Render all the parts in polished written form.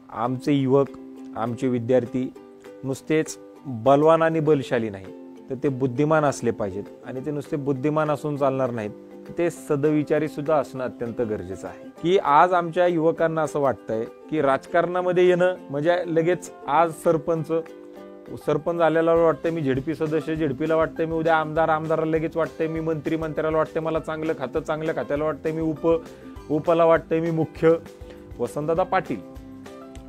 आमचे युवक, आमचे विद्यार्थी नुसतेच बलवान आणि बलशाली नाही, तर ते बुद्धिमान असले पाहिजेत. आणि ते नुसते बुद्धिमान असून चालणार नाहीत, ते सदविचारी सुद्धा असणं अत्यंत गरजेचं आहे. की आज आमच्या युवकांना असं वाटतंय की राजकारणामध्ये येणं म्हणजे लगेच आज सरपंच झालेला वाटतंय मी झेडपी सदस्य, झेडपीला वाटतंय मी उद्या आमदाराला लगेच वाटतंय मी मंत्र्याला वाटतंय मला चांगलं खात्याला वाटतंय मी उपला वाटतंय मी मुख्य. वसंतदादा पाटील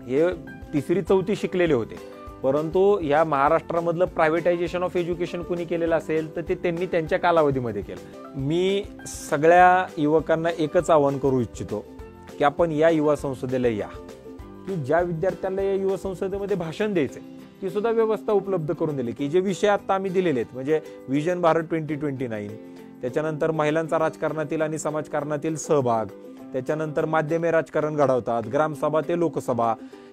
हे 3री 4थी शिकलेले होते, परंतु या महाराष्ट्रामधलं प्रायव्हेटायझेशन ऑफ एज्युकेशन कुणी केलेलं असेल तर ते त्यांनी त्यांच्या कालावधीमध्ये केलं. मी सगळ्या युवकांना एकच आवाहन करू इच्छितो की आपण या युवा संसदेला या, की ज्या विद्यार्थ्यांना या युवा संसदेमध्ये भाषण द्यायचंय ती सुद्धा व्यवस्था उपलब्ध करून दिली, की जे विषय आता आम्ही दिलेले आहेत म्हणजे विजन भारत 2029, त्याच्यानंतर महिलांचा राजकारणातील आणि समाजकारणातील सहभाग, त्याच्यानंतर माध्यमे राजकारण घडवतात, ग्रामसभा ते लोकसभा,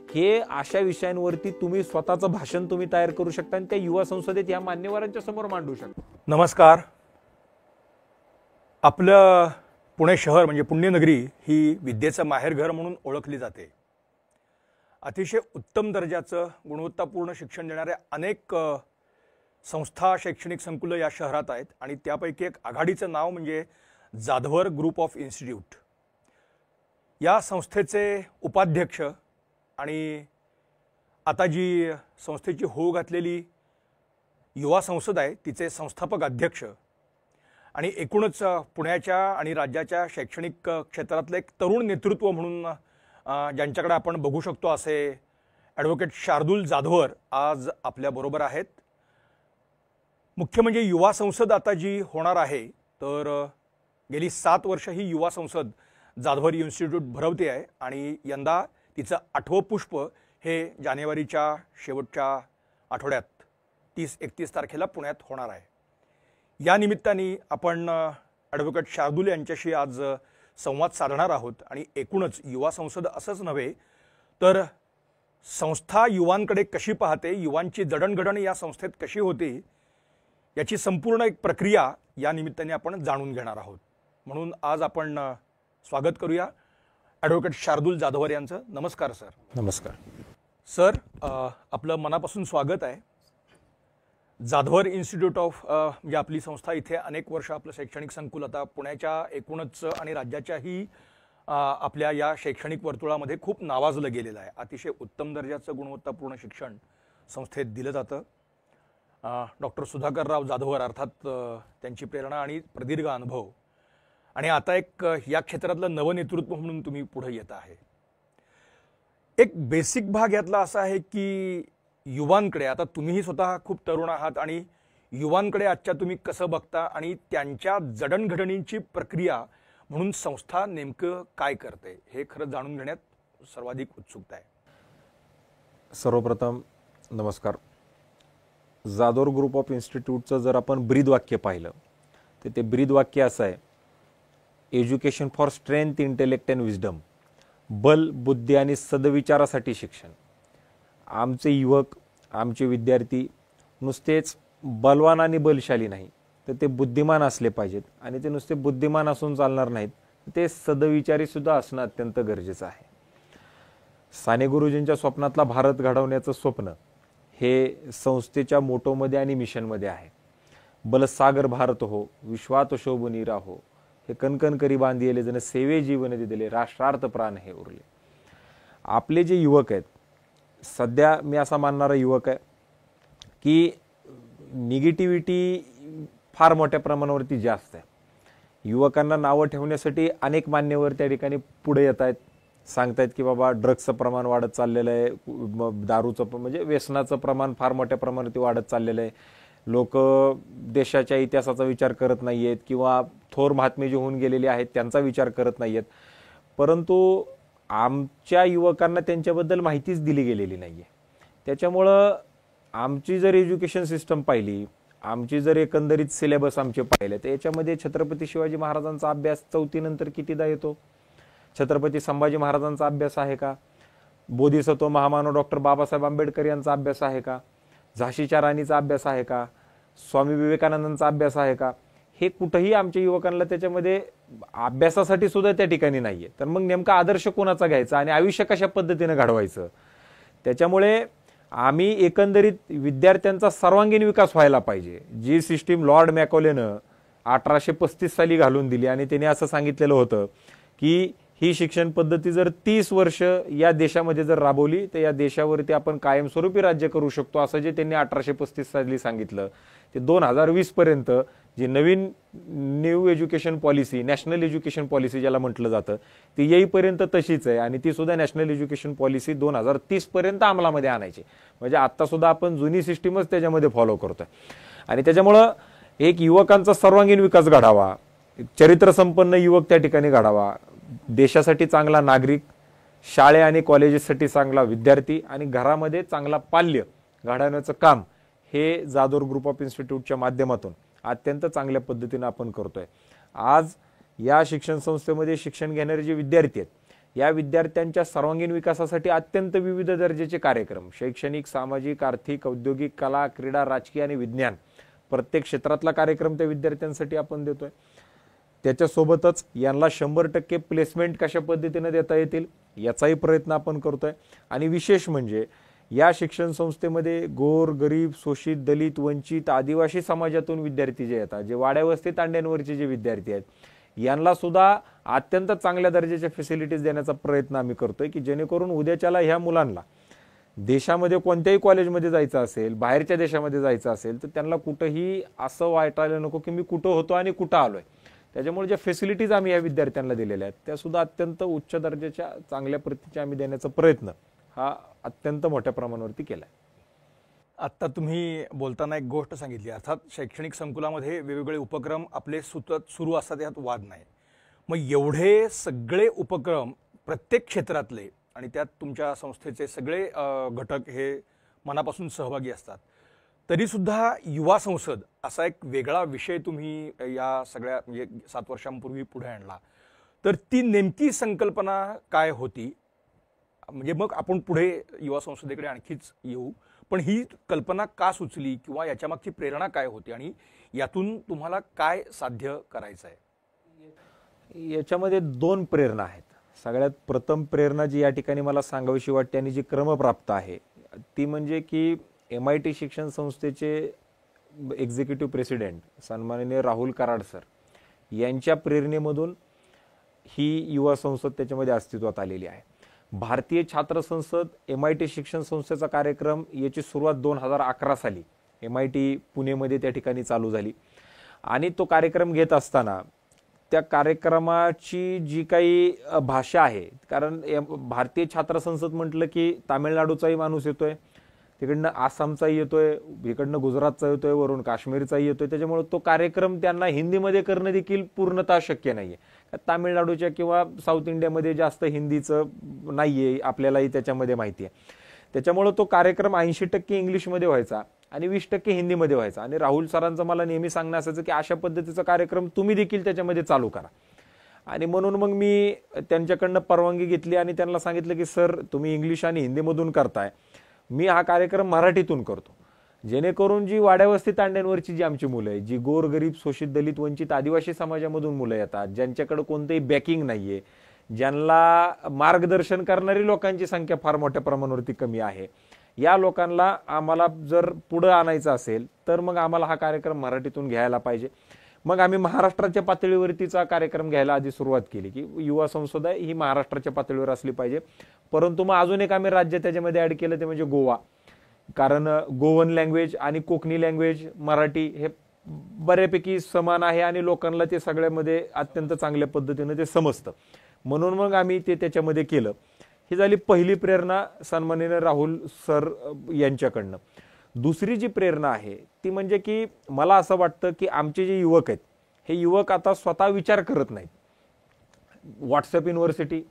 हे अशा विषयांवरती तुम्ही स्वतःचं भाषण तुम्ही तयार करू शकता आणि त्या युवा संसदेत या मान्यवरांच्या समोर मांडू शकता. नमस्कार. आपलं पुणे शहर म्हणजे पुण्यनगरी ही विद्येचं माहेरघर म्हणून ओळखली जाते. अतिशय उत्तम दर्जाचं गुणवत्तापूर्ण शिक्षण देणाऱ्या अनेक संस्था, शैक्षणिक संकुलं या शहरात आहेत आणि त्यापैकी एक आघाडीचं नाव म्हणजे जाधवर ग्रुप ऑफ इन्स्टिट्यूट. या संस्थेचे उपाध्यक्ष आणि आता जी संस्थेची होऊ घातलेली युवा संसद आहे तिचे संस्थापक अध्यक्ष आणि एकूणच पुण्याच्या आणि राज्याच्या शैक्षणिक क्षेत्रातलं एक तरुण नेतृत्व म्हणून ज्यांच्याकडे आपण बघू शकतो असे ॲडव्होकेट शार्दूल जाधवर आज आपल्याबरोबर आहेत. मुख्य म्हणजे युवा संसद आता जी होणार आहे तर गेली 7 वर्ष ही युवा संसद जाधवर इन्स्टिट्यूट भरवते आहे आणि यंदा तिचं 8वं पुष्प हे जानेवारीच्या शेवटच्या आठवड्यात 30-31 तारखेला पुण्यात होणार आहे. या निमित्ताने आपण ॲडव्होकेट शार्दूल यांच्याशी आज संवाद साधणार आहोत आणि एकूणच युवा संसद असंच नव्हे तर संस्था युवांकडे कशी पाहते, युवांची जडणघडण या संस्थेत कशी होते याची संपूर्ण एक प्रक्रिया या निमित्ताने आपण जाणून घेणार आहोत. म्हणून आज आपण स्वागत करूया ॲडव्होकेट शार्दूल जाधवर यांचं. नमस्कार सर. नमस्कार सर. आपलं मनापासून स्वागत आहे. जाधवर इन्स्टिट्यूट ऑफ म्हणजे आपली संस्था इथे अनेक वर्ष आपलं शैक्षणिक संकुल आता पुण्याच्या एकूणच आणि राज्याच्याही आपल्या या शैक्षणिक वर्तुळामध्ये खूप नावाजलं गेलेलं आहे. अतिशय उत्तम दर्जाचं गुणवत्तापूर्ण शिक्षण संस्थेत दिलं जातं. डॉक्टर सुधाकरराव जाधवर अर्थात त्यांची प्रेरणा आणि प्रदीर्घ अनुभव आणि आता एक या क्षेत्रातलं नवनेतृत्व म्हणून तुम्ही पुढे येत आहे. एक बेसिक भाग यातला असा आहे की युवांकडे आता तुम्हीही स्वतः खूप तरुण आहात आणि युवांकडे आजच्या तुम्ही कसं बघता आणि त्यांच्या जडणघडणींची प्रक्रिया म्हणून संस्था नेमकं काय करते हे खरं जाणून घेण्यात सर्वाधिक उत्सुकता आहे. सर्वप्रथम नमस्कार. जाधवर ग्रुप ऑफ इन्स्टिट्यूटचं जर आपण ब्रीद वाक्य पाहिलं तर ते ब्रीद वाक्य असं आहे, education for strength, intellect and wisdom. बल, बुद्धी आणि सदविचारासाठी शिक्षण. आमचे युवक, आमचे विद्यार्थी नुसतेच बलवान आणि बलशाली नाही, तर ते बुद्धिमान असले पाहिजेत. आणि ते नुसते बुद्धिमान असून चालणार नाहीत, ते सदविचारी सुद्धा असणं अत्यंत गरजेचं आहे. साने गुरुजींच्या स्वप्नातला भारत घडवण्याचं स्वप्न हे संस्थेच्या मोटोमध्ये आणि मिशनमध्ये आहे. बलसागर भारत हो, विश्वात शोभूनी राहो, हे कणकण करी बांधिले जण सेवे जीवन दिले, राष्ट्रार्थ प्राण हे उरले. आपले जे युवक आहेत, सध्या मी असा मानणारा युवक आहे की निगेटिव्हिटी फार मोठ्या प्रमाणावरती जास्त आहे. युवकांना नावं ठेवण्यासाठी अनेक मान्यवर त्या ठिकाणी पुढे येत आहेत, सांगतायत की बाबा ड्रग्सचं प्रमाण वाढत चाललेलं आहे, दारूचं म्हणजे व्यसनाचं प्रमाण फार मोठ्या प्रमाणावरती वाढत चाललेलं आहे. लोक देशाच्या इतिहासाचा विचार करत नाही आहेत किंवा थोर महात्मे जे होऊन गेलेले आहेत त्यांचा विचार करत नाही आहेत. परंतु आमच्या युवकांना त्यांच्याबद्दल माहितीच दिली गेलेली नाही आहे. त्याच्यामुळं आमची जर एज्युकेशन सिस्टम पाहिली, आमची जर एकंदरीत सिलेबस आमचे पाहिले तर याच्यामध्ये छत्रपती शिवाजी महाराजांचा अभ्यास 4थी नंतर कितीदा येतो? छत्रपती संभाजी महाराजांचा अभ्यास आहे का? बोधिसत्व महामानव डॉक्टर बाबासाहेब आंबेडकर यांचा अभ्यास आहे का? झाशीच्या राणीचा अभ्यास आहे का? स्वामी विवेकानंदांचा अभ्यास आहे का? हे कुठंही आमच्या युवकांना त्याच्यामध्ये अभ्यासासाठी सुद्धा त्या ठिकाणी नाहीये. तर मग नेमका आदर्श कोणाचा घ्यायचा आणि आयुष्य कशा पद्धतीने घडवायचं. त्याच्यामुळे आम्ही एकंदरीत विद्यार्थ्यांचा सर्वांगीण विकास व्हायला पाहिजे. जी सिस्टीम लॉर्ड मॅकॉलेनं 1835 साली घालून दिली आणि त्याने असं सांगितलेलं होतं की ही शिक्षण पद्धती जर 30 वर्ष या देशामध्ये जर राबवली तर या देशावरती आपण कायमस्वरूपी राज्य करू शकतो, असं जे त्यांनी 1835 साली सांगितलं ते 2020 पर्यंत जी नवीन new education policy, national education policy ज्याला म्हटलं जातं, ती येईपर्यंत तशीच आहे आणि ती सुद्धा नॅशनल एज्युकेशन पॉलिसी 2030 पर्यंत अंमलामध्ये आणायची. म्हणजे आता सुद्धा आपण जुनी सिस्टीमच त्याच्यामध्ये फॉलो करतोय. आणि त्याच्यामुळं एक युवकांचा सर्वांगीण विकास घडावा, चरित्रसंपन्न युवक त्या ठिकाणी घडावा, देशासाठी चांगला नागरिक, शाळे आणि कॉलेजेससाठी चांगला विद्यार्थी आणि घरामध्ये चांगला पाल्य घडवण्याचं काम हे जाधव ग्रुप ऑफ इन्स्टिट्यूटच्या माध्यमातून अत्यंत चांगल्या पद्धतीने आपण करतोय. आज या शिक्षण संस्थेमध्ये शिक्षण घेणारे जे विद्यार्थी आहेत या विद्यार्थ्यांच्या सर्वांगीण विकासासाठी अत्यंत विविध दर्जाचे कार्यक्रम, शैक्षणिक, सामाजिक, आर्थिक, औद्योगिक, कला, क्रीडा, राजकीय आणि विज्ञान प्रत्येक क्षेत्रातला कार्यक्रम त्या विद्यार्थ्यांसाठी आपण देतोय. त्याच्यासोबतच यांना 100% प्लेसमेंट कशा पद्धतीने देता येतील याचाही प्रयत्न आपण करतोय. आणि विशेष म्हणजे या शिक्षण संस्थेमध्ये गोर, गरीब, शोषित, दलित, वंचित, आदिवासी समाजातून विद्यार्थी जे येतात, जे वाड्यावस्ती तांड्यांवरचे जे विद्यार्थी आहेत, यांना सुद्धा अत्यंत चांगल्या दर्जाच्या फॅसिलिटीज देण्याचा प्रयत्न आम्ही करतोय की जेणेकरून उद्याच्याला ह्या मुलांना देशामध्ये कोणत्याही कॉलेजमध्ये जायचं असेल, बाहेरच्या देशामध्ये जायचं असेल तर त्यांना कुठंही असं वाटायला नको की मी कुठं होतो आणि कुठं आलोय. त्याच्यामुळे ज्या फॅसिलिटीज आम्ही या विद्यार्थ्यांना दिलेल्या आहेत त्या सुद्धा अत्यंत उच्च दर्जाच्या चांगल्या प्रतीच्या आम्ही देण्याचा प्रयत्न हा अत्यंत मोठ्या प्रमाणावरती केलाय. आत्ता तुम्ही बोलताना एक गोष्ट सांगितली, अर्थात शैक्षणिक संकुलामध्ये वेगवेगळे उपक्रम आपले सतत सुरू असतात, यात वाद नाही. मग एवढे सगळे उपक्रम प्रत्येक क्षेत्रातले आणि त्यात तुमच्या संस्थेचे सगळे घटक हे मनापासून सहभागी असतात, तरीसुद्धा युवा संसद असा एक वेगळा विषय तुम्ही या सगळ्या म्हणजे 7 वर्षांपूर्वी पुढे आणला. तर ती नेमकी संकल्पना काय होती? म्हणजे मग आपण पुढे युवा संसदेकडे आणखीच येऊ, पण ही कल्पना का सुचली किंवा याच्यामागची प्रेरणा काय होती आणि यातून तुम्हाला काय साध्य करायचं आहे? याच्यामध्ये 2 प्रेरणा आहेत. सगळ्यात प्रथम प्रेरणा जी या ठिकाणी मला सांगावीशी वाटते आणि जी क्रमप्राप्त आहे ती म्हणजे की MIT शिक्षण संस्थेचे एक्झिक्युटिव्ह प्रेसिडेंट सन्माननीय राहुल कराड सर यांच्या प्रेरणेमधून ही युवा संसद त्याच्यामध्ये अस्तित्वात आलेली आहे. भारतीय छात्र संसद MIT शिक्षण संस्थेचा कार्यक्रम याची सुरुवात 2011 साली MIT पुणेमध्ये त्या ठिकाणी चालू झाली आणि तो कार्यक्रम घेत असताना त्या कार्यक्रमाची जी काही भाषा आहे, कारण भारतीय छात्र संसद म्हटलं की तामिळनाडूचाही माणूस येतोय, तिकडनं आसामचाही येतोय, इकडनं गुजरातचा येतोय, वरून काश्मीरचाही येतोय. त्याच्यामुळे तो कार्यक्रम त्यांना हिंदीमध्ये करणं देखील पूर्णतः शक्य नाहीये. तामिळनाडूच्या किंवा साऊथ इंडियामध्ये जास्त हिंदीचं नाहीये, आपल्यालाही त्याच्यामध्ये माहिती आहे. त्याच्यामुळे तो कार्यक्रम 80% इंग्लिशमध्ये व्हायचा आणि 20% हिंदीमध्ये व्हायचा. आणि राहुल सरांचं मला नेहमी सांगणं असायचं की अशा पद्धतीचा कार्यक्रम तुम्ही देखील त्याच्यामध्ये चालू करा. आणि म्हणून मग मी त्यांच्याकडनं परवानगी घेतली आणि त्यांना सांगितलं की सर तुम्ही इंग्लिश आणि हिंदीमधून करताय, मी हा कार्यक्रम मराठीतून करतो, जेणेकरून जी वाड्यावस्ती तांड्यांवरची जी आमची मुलं आहेत, जी गोर, गरीब, शोषित, दलित, वंचित, आदिवासी समाजामधून मुलं येतात, ज्यांच्याकडे कोणतेही बॅकिंग नाहीये, ज्यांना मार्गदर्शन करणारी लोकांची संख्या फार मोठ्या प्रमाणावरती कमी आहे, या लोकांना आम्हाला जर पुढे आणायचं असेल तर मग आम्हाला हा कार्यक्रम मराठीतून घ्यायला पाहिजे. मग आम्ही महाराष्ट्राच्या पातळीवरतीचा कार्यक्रम घ्यायला आधी सुरुवात केली की युवा संसद ही महाराष्ट्राच्या पातळीवर असली पाहिजे. परंतु मग अजून एक आम्ही राज्य त्याच्यामध्ये ऍड केलं ते म्हणजे गोवा, कारण गोवन लँग्वेज आणि कोकणी लँग्वेज मराठी हे बऱ्यापैकी समान आहे आणि लोकांना ते सगळ्यामध्ये अत्यंत चांगल्या पद्धतीने ते समजतं, म्हणून मग आम्ही ते त्याच्यामध्ये केलं. ही झाली पहिली प्रेरणा सन्माननीय राहुल सर यांच्याकडनं. दुसरी जी प्रेरणा आहे ती म्हणजे की मला असं वाटतं की आमचे जे युवक आहेत हे युवक आता स्वतः विचार करत नाहीत. व्हॉट्सअप युनिव्हर्सिटी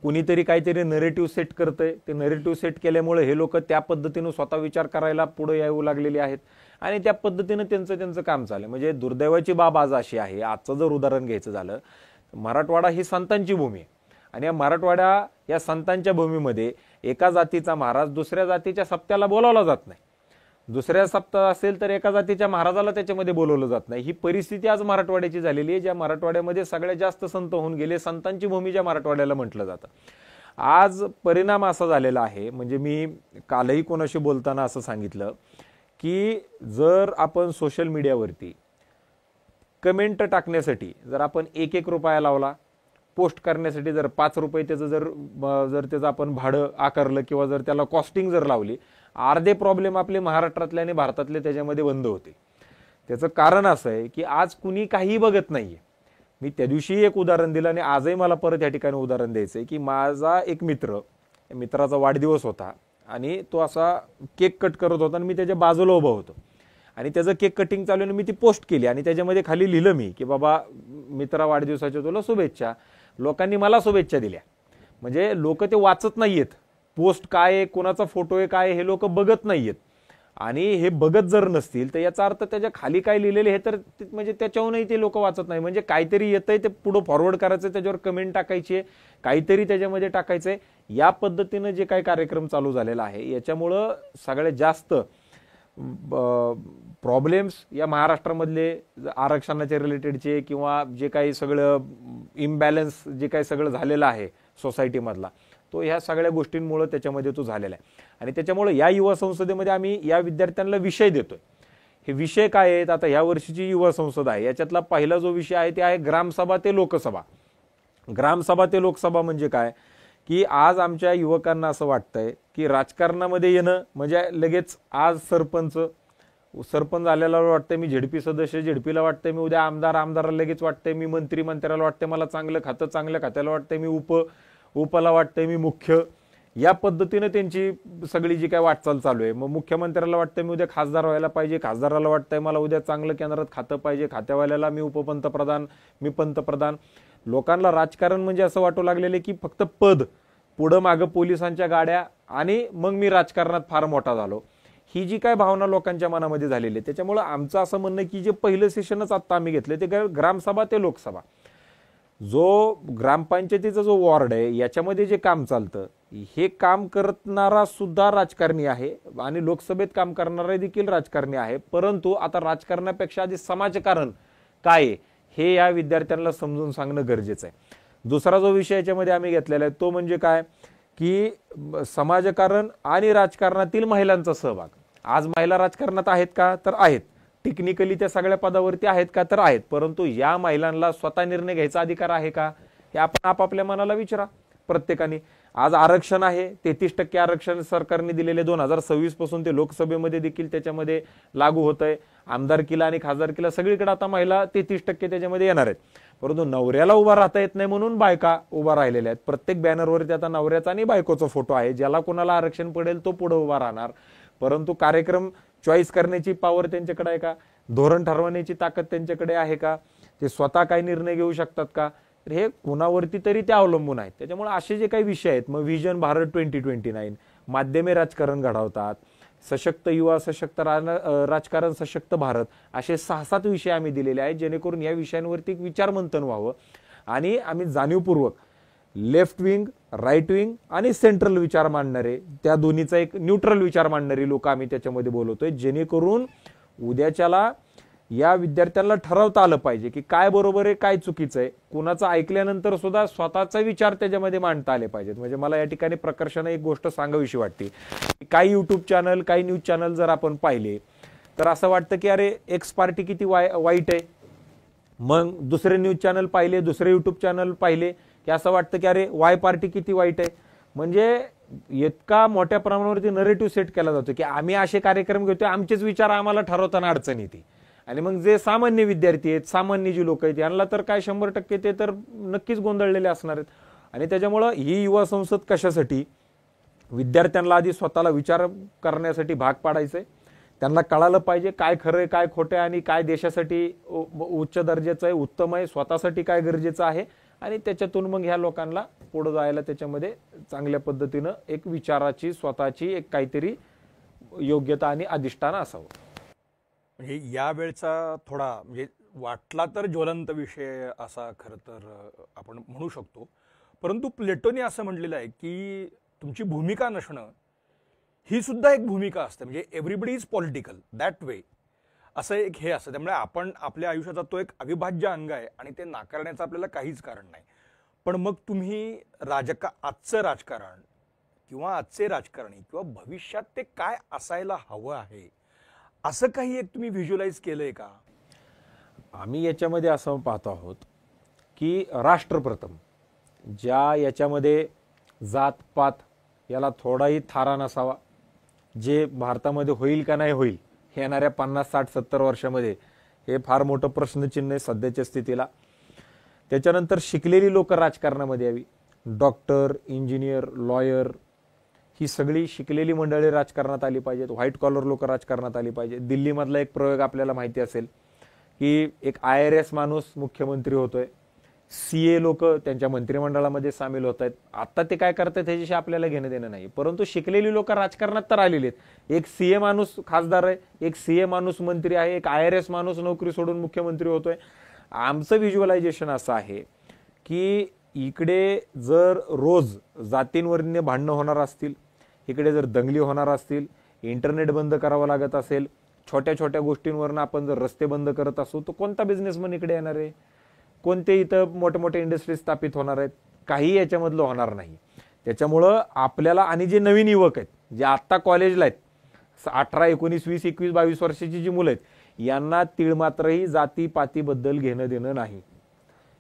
कुणीतरी काहीतरी नरेटिव्ह सेट करतंय, ते नरेटिव्ह सेट केल्यामुळे हे लोक त्या पद्धतीनं स्वतः विचार करायला पुढे येऊ लागलेले आहेत आणि त्या पद्धतीनं त्यांचं काम चाललंय. म्हणजे दुर्दैवाची बाब आज अशी आहे, आजचं जर उदाहरण घ्यायचं झालं, मराठवाडा ही संतांची भूमी आहे आणि या मराठवाडा या संतांच्या भूमीमध्ये एका जातीचा महाराज दुसऱ्या जातीच्या सप्त्याला बोलावला जात नाही. दुसऱ्या सप्ताह असेल तर एका जातीच्या महाराजाला त्याच्यामध्ये बोलवलं जात नाही. ही परिस्थिती आज मराठवाड्याची झालेली आहे, ज्या मराठवाड्यामध्ये सगळ्यात जास्त संत होऊन गेले, संतांची भूमी ज्या मराठवाड्याला म्हटलं जातं. आज परिणाम असा झालेला आहे, म्हणजे मी कालही कोणाशी बोलताना असं सांगितलं की जर आपण सोशल मीडियावरती कमेंट टाकण्यासाठी जर आपण 1-1 रुपया लावला, पोस्ट करण्यासाठी जर 5 रुपये त्याचं जर त्याचं आपण भाडं आकारलं किंवा जर त्याला कॉस्टिंग जर लावली, अर्धे प्रॉब्लेम आपले महाराष्ट्रातले आणि भारतातले त्याच्यामध्ये बंद होते. त्याचं कारण असं आहे की आज कुणी काही बघत नाहीये. मी त्या दिवशी एक उदाहरण दिलं आणि आजही मला परत या ठिकाणी उदाहरण द्यायचंय की माझा एक मित्राचा वाढदिवस होता आणि तो असा केक कट करत होता आणि मी त्याच्या बाजूला उभा होतो आणि त्याचं केक कटिंग चालू मी ती पोस्ट केली आणि त्याच्यामध्ये खाली लिहिलं मी की बाबा मित्रा वाढदिवसाच्या तुला शुभेच्छा. लोकांनी मला शुभेच्छा दिल्या. म्हणजे लोक ते वाचत नाहीयेत, पोस्ट काय आहे, कोणाचा फोटो आहे, काय हे लोक बघत नाहीयेत. आणि हे बघत जर नसतील तर याचा अर्थ त्याच्या खाली काय लिहिलेले हे तर म्हणजे त्याच्याहूनही ते लोक वाचत नाही. म्हणजे काहीतरी येतंय ते पुढे फॉरवर्ड करायचं, त्याच्यावर कमेंट टाकायची आहे, काहीतरी त्याच्यामध्ये टाकायचंय. या पद्धतीनं जे काही कार्यक्रम चालू झालेला आहे याच्यामुळं सगळ्यात जास्त प्रॉब्लेम्स या महाराष्ट्रामधले आरक्षणाच्या रिलेटेडचे किंवा जे काही सगळं इम्बॅलन्स जे काही सगळं झालेलं आहे सोसायटीमधला, तो ह्या सगळ्या गोष्टींमुळे त्याच्यामध्ये तो झालेला आहे. आणि त्याच्यामुळे या युवा संसदेमध्ये आम्ही या विद्यार्थ्यांना विषय देतोय. हे विषय काय आहेत? आता ह्या वर्षीची युवा संसद आहे, याच्यातला पहिला जो विषय आहे ते आहे ग्रामसभा ते लोकसभा. ग्रामसभा ते लोकसभा म्हणजे काय की आज आमच्या युवकांना असं वाटतंय की राजकारणामध्ये येणं म्हणजे लगेच आज सरपंच आलेला वाटतंय मी झेडपी सदस्य, झेडपीला वाटतंय मी उद्या आमदाराला लगेच वाटतंय मी मंत्र्याला वाटतंय मला चांगलं खातं, चांगल्या खात्याला वाटतंय मी उपला वाटतंय मी मुख्य. या पद्धतीने त्यांची सगळी जी काय वाटचाल चालू आहे. मग मुख्यमंत्र्याला वाटतंय मी उद्या खासदार व्हायला पाहिजे, खासदाराला वाटतंय मला उद्या चांगलं केंद्रात खातं पाहिजे, खात्यावाल्याला मी उपपंतप्रधान, मी पंतप्रधान. लोकांना राजकारण म्हणजे असं वाटू लागलेलं की फक्त पद, पुढं मागं पोलिसांच्या गाड्या आणि मग मी राजकारणात फार मोठा झालो. ही जी काय भावना लोकांच्या मनामध्ये झालेली आहे. त्याच्यामुळे आमचं असं म्हणणं की जे पहिलं सेशनच आता आम्ही घेतलं ते ग्रामसभा ते लोकसभा. जो ग्रामपंचायतीचा जो वॉर्ड आहे याच्यामध्ये जे काम चालतं हे काम करणारा सुद्धा राजकारणी आहे आणि लोकसभेत काम करणारा देखील राजकारणी आहे. परंतु आता राजकारणापेक्षा आधी समाजकारण काय आहे हे या विद्यार्थ्यांना समजून सांगणं गरजेचं आहे. दुसरा जो विषय याच्यामध्ये आम्ही घेतलेला आहे तो म्हणजे काय की समाजकारण आणि राजकारणातील महिलांचा सहभाग. आज महिला राजकारणात आहेत का? तर आहेत. टेक्निकली त्या सगळ्या पदावरती आहेत का? तर आहेत. परंतु या महिलांना स्वतः निर्णय घ्यायचा अधिकार आहे का? हे आपण आपापल्या मनाला विचारा प्रत्येकाने. आज आरक्षण आहे, 33% आरक्षण सरकारने दिलेले 2026 पासून ते लोकसभेमध्ये देखील त्याच्यामध्ये लागू होत आहे. आमदारकीला आणि खासदारकीला सगळीकडे आता महिला 33% त्याच्यामध्ये येणार आहेत. परंतु नवऱ्याला उभा राहता येत नाही म्हणून बायका उभा राहिलेल्या आहेत. प्रत्येक बॅनरवरती आता नवऱ्याचा आणि बायकोचा फोटो आहे. ज्याला कोणाला आरक्षण पडेल तो पुढे उभा राहणार. परंतु कार्यक्रम चॉईस करण्याची पॉवर त्यांच्याकडे आहे का? धोरण ठरवण्याची ताकद त्यांच्याकडे आहे का? ते स्वतः काही निर्णय घेऊ शकतात का? तर हे कुणावरती तरी ते अवलंबून आहेत. त्याच्यामुळे असे जे काही विषय आहेत, मग व्हिजन भारत 2029, माध्यमे राजकारण घडवतात, सशक्त युवा, सशक्त राजकारण, सशक्त भारत, असे 6-7 विषय आम्ही दिलेले आहेत जेणेकरून या विषयांवरती एक विचारमंथन व्हावं आणि आम्ही जाणीवपूर्वक लेफ्ट विंग, राईट विंग आणि सेंट्रल विचार मांडणारे, त्या दोन्हीचा एक न्यूट्रल विचार मांडणारी लोक आम्ही त्याच्यामध्ये बोलवतोय. जेणेकरून उद्याच्याला या विद्यार्थ्यांना ठरवता आलं पाहिजे की काय बरोबर आहे, काय चुकीचं आहे. कुणाचं ऐकल्यानंतर सुद्धा स्वतःचा विचार त्याच्यामध्ये मांडता आले पाहिजेत. म्हणजे मला या ठिकाणी प्रकर्षाने एक गोष्ट सांगावीशी वाटते. काही युट्यूब चॅनल, काही न्यूज चॅनल जर आपण पाहिले तर असं वाटतं की अरे एक्स पार्टी किती वाईट आहे. मग दुसरे न्यूज चॅनल पाहिले, दुसरे युट्यूब चॅनल पाहिले की असं वाटतं की अरे वाय पार्टी किती वाईट आहे. म्हणजे इतका मोठ्या प्रमाणावरती नरेटिव्ह सेट केला जातो की आम्ही असे कार्यक्रम घेतोय, आमचेच विचार आम्हाला ठरवताना अडचण येते. आणि मग जे सामान्य विद्यार्थी आहेत, सामान्य जी लोक आहेत यांना तर काय 100% ते तर नक्कीच गोंधळलेले असणार आहेत. आणि त्याच्यामुळं ही युवा संसद कशासाठी? विद्यार्थ्यांना आधी स्वतःला विचार करण्यासाठी भाग पाडायचंय. त्यांना कळालं पाहिजे काय खरं आहे, काय खोटं आहे आणि काय देशासाठी उच्च दर्जाचं आहे, उत्तम आहे, स्वतःसाठी काय गरजेचं आहे. आणि त्याच्यातून मग ह्या लोकांना पुढे जायला त्याच्यामध्ये चांगल्या पद्धतीनं एक विचाराची स्वतःची एक काहीतरी योग्यता आणि अधिष्ठान असावं. म्हणजे यावेळचा थोडा म्हणजे वाटला तर ज्वलंत विषय असा खरं तर आपण म्हणू शकतो. परंतु प्लेटोने असं म्हटलेलं आहे की तुमची भूमिका नसणं ही सुद्धा एक भूमिका असते. म्हणजे everybody is political that way, असं एक हे असतं. त्यामुळे आपण आपल्या आयुष्याचा तो एक अविभाज्य अंग आहे आणि ते नाकारण्याचं आपल्याला काहीच कारण नाही. पण मग तुम्ही आजचं राजकारण किंवा आजचे राजकारणी किंवा भविष्यात ते काय असायला हवं आहे, असं काही एक तुम्ही व्हिज्युअलाइज केलंय का? आम्ही याच्यामध्ये असं पाहतो आहोत की राष्ट्रप्रथम, ज्या याच्यामध्ये जातपात याला थोडाही थारा नसावा, जे भारतामध्ये होईल का नाही होईल येणाऱ्या 50, 60, 70 वर्षामध्ये, हे फार मोठं प्रश्नचिन्ह आहे सध्याच्या स्थितीला. त्याच्यानंतर शिकलेली लोक राजकारणामध्ये यावी. डॉक्टर, इंजिनियर, लॉयर ही सगळी शिकलेली मंडळी राजकारणात आली पाहिजेत. व्हाईट कॉलर लोक राजकारणात आली पाहिजेत. दिल्लीमधला एक प्रयोग आपल्याला माहिती असेल की एक IRS माणूस मुख्यमंत्री होतोय, CA लोक त्यांच्या मंत्रिमंडळामध्ये सामील होत आहेत. आता ते काय करतात त्याच्याशी आपल्याला घेणं देणं नाही, परंतु शिकलेली लोक राजकारणात तर आलेली आहेत. एक CA माणूस खासदार आहे, एक CA माणूस मंत्री आहे, एक IRS माणूस नोकरी सोडून मुख्यमंत्री होतोय. आमचं व्हिज्युअलायझेशन असं आहे की इकडे जर रोज जातींवरने भांडणं होणार असतील, इकडे जर दंगली होणार असतील, इंटरनेट बंद करावं लागत असेल, छोट्या छोट्या गोष्टींवरनं आपण जर रस्ते बंद करत असू, तर कोणता बिझनेसमन इकडे येणार आहे? कोणते इथं मोठे मोठे इंडस्ट्रीज स्थापित होणार आहेत? काही याच्यामधलं होणार नाही. त्याच्यामुळं आपल्याला, आणि जे नवीन युवक आहेत, जे आत्ता कॉलेजला आहेत, 18, 19, 20, 21, 22 वर्षाची जी मुलं आहेत, यांना तीळमात्रही जातीपातीबद्दल घेणं देणं नाही.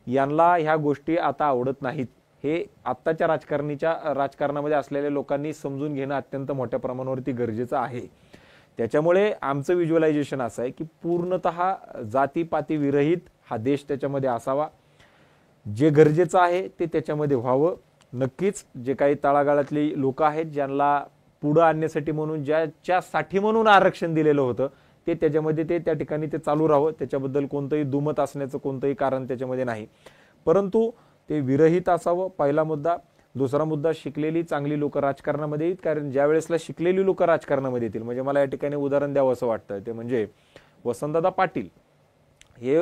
यांना ह्या गोष्टी आता आवडत नाहीत. हे आत्ताच्या राजकारणामध्ये असलेल्या लोकांनी समजून घेणं अत्यंत मोठ्या प्रमाणावरती गरजेचं आहे. त्याच्यामुळे आमचं व्हिज्युअलायझेशन असं आहे की पूर्णतः जातीपाती विरहित हा देश त्याच्यामध्ये असावा. जे गरजेचं आहे ते त्याच्यामध्ये व्हावं. नक्कीच जे काही तळागाळातली लोक आहेत, ज्यांना पुढं आणण्यासाठी म्हणून, ज्याच्यासाठी म्हणून आरक्षण दिलेलं होतं, ते त्याच्यामध्ये ते त्या ठिकाणी ते चालू राहावं. त्याच्याबद्दल कोणतंही दुमत असण्याचं कोणतंही कारण त्याच्यामध्ये नाही, परंतु ते विरहित असावं, पहिला मुद्दा. दुसरा मुद्दा, शिकलेली चांगली लोक राजकारणामध्ये येतील. कारण ज्या वेळेसला शिकलेली लोक राजकारणामध्ये येतील, म्हणजे मला या ठिकाणी उदाहरण द्यावं असं वाटतं, ते म्हणजे वसंतदादा पाटील हे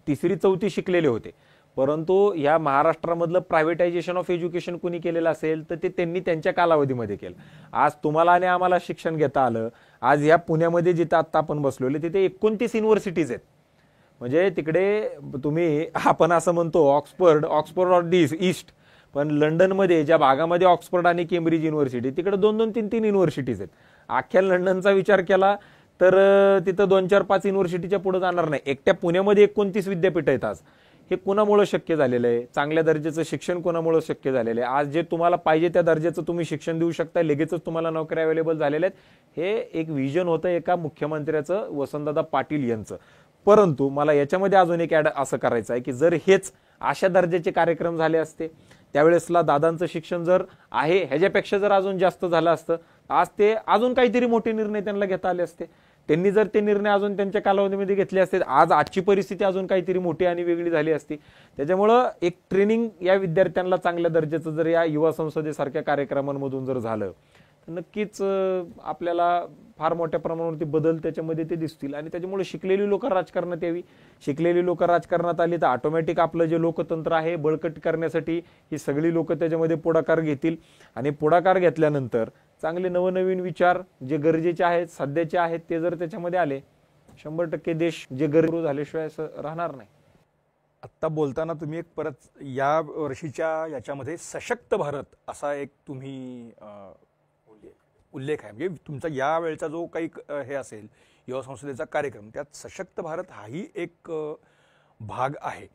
3री 4थी शिकलेले होते, परंतु या महाराष्ट्रामधलं प्रायव्हेटायझेशन ऑफ एज्युकेशन कोणी केलेलं असेल तर ते त्यांनी त्यांच्या कालावधीमध्ये केलं. आज तुम्हाला आणि आम्हाला शिक्षण घेता आलं. आज या पुण्यामध्ये जिथं आत्ता आपण बसलेले तिथे 29 युनिव्हर्सिटीज आहेत. म्हणजे तिकडे तुम्ही, आपण असं म्हणतो ऑक्सफर्ड ऑफ ईस्ट, पण लंडनमध्ये ज्या भागामध्ये ऑक्सफर्ड आणि केम्ब्रिज युनिव्हर्सिटी, तिकडे 2-2, 3-3 युनिव्हर्सिटीज आहेत. अख्ख्या लंडनचा विचार केला तर तिथं 2, 4, 5 युनिव्हर्सिटीच्या पुढे जाणार नाही. एकट्या पुण्यामध्ये 29 विद्यापीठ आहेत आज. हे कोणामुळे शक्य झालेलं आहे? चांगल्या दर्जाचं शिक्षण कोणामुळे शक्य झालेलं आहे? आज जे तुम्हाला पाहिजे त्या दर्जाचं तुम्ही शिक्षण देऊ शकता, लगेचच तुम्हाला नोकऱ्या अवेलेबल झालेल्या आहेत. हे एक विजन होतं एका मुख्यमंत्र्याचं, वसंतदादा पाटील यांचं. परंतु मला याच्यामध्ये अजून एक ऍड असं करायचं आहे की जर हेच अशा दर्जाचे कार्यक्रम झाले असते, त्यावेळेसला दादांचं शिक्षण जर आहे ह्याच्यापेक्षा जर अजून जास्त झालं असतं, आज ते अजून काहीतरी मोठे निर्णय त्यांना घेता आले असते. त्यांनी जर ते निर्णय अजून त्यांच्या कालावधीमध्ये घेतले असते, आजची परिस्थिती अजून काहीतरी मोठी आणि वेगळी झाली असती. त्याच्यामुळं एक ट्रेनिंग या विद्यार्थ्यांना चांगल्या दर्जाचं जर या युवा संसदेसारख्या कार्यक्रमांमधून जर झालं, तर नक्कीच आपल्याला फार मोठ्या प्रमाणावरती बदल त्याच्यामध्ये ते दिसतील. आणि त्याच्यामुळे शिकलेली लोक राजकारणात यावी. शिकलेली लोक राजकारणात आली तर ऑटोमॅटिक आपलं जे लोकतंत्र आहे बळकट करण्यासाठी ही सगळी लोक त्याच्यामध्ये पुढाकार घेतील. आणि पुढाकार घेतल्यानंतर चांगले नवनवीन विचार जे गरजेचे आहेत, सध्याचे आहेत, ते जर त्याच्यामध्ये आले, 100% देश जे गरजू झाल्याशिवाय राहणार नाही. आत्ता बोलताना तुम्ही एक परत या वर्षीच्या याच्यामध्ये सशक्त भारत असा एक तुम्ही उल्लेख आहे. म्हणजे तुमचा या वेळचा जो काही हे असेल युवा संसदेचा कार्यक्रम, त्यात सशक्त भारत हाही एक भाग आहे.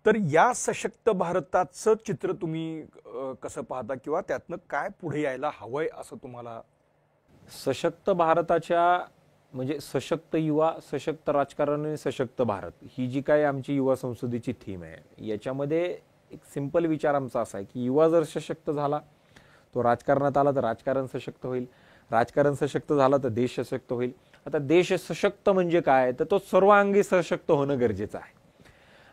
तर या सशक्त भारताचं चित्र तुम्ही कसं पाहता किंवा त्यातनं काय पुढे यायला हवंय असं तुम्हाला? सशक्त भारताच्या म्हणजे सशक्त युवा, सशक्त राजकारण आणि सशक्त भारत ही जी काय आमची युवा संसदेची थीम आहे, याच्यामध्ये एक सिंपल विचार आमचा असा आहे की युवा जर सशक्त झाला, तो राजकारणात आला तर राजकारण सशक्त होईल. राजकारण सशक्त झालं तर देश सशक्त होईल. आता देश सशक्त म्हणजे काय, तर तो सर्वांगी सशक्त होणं गरजेचं आहे.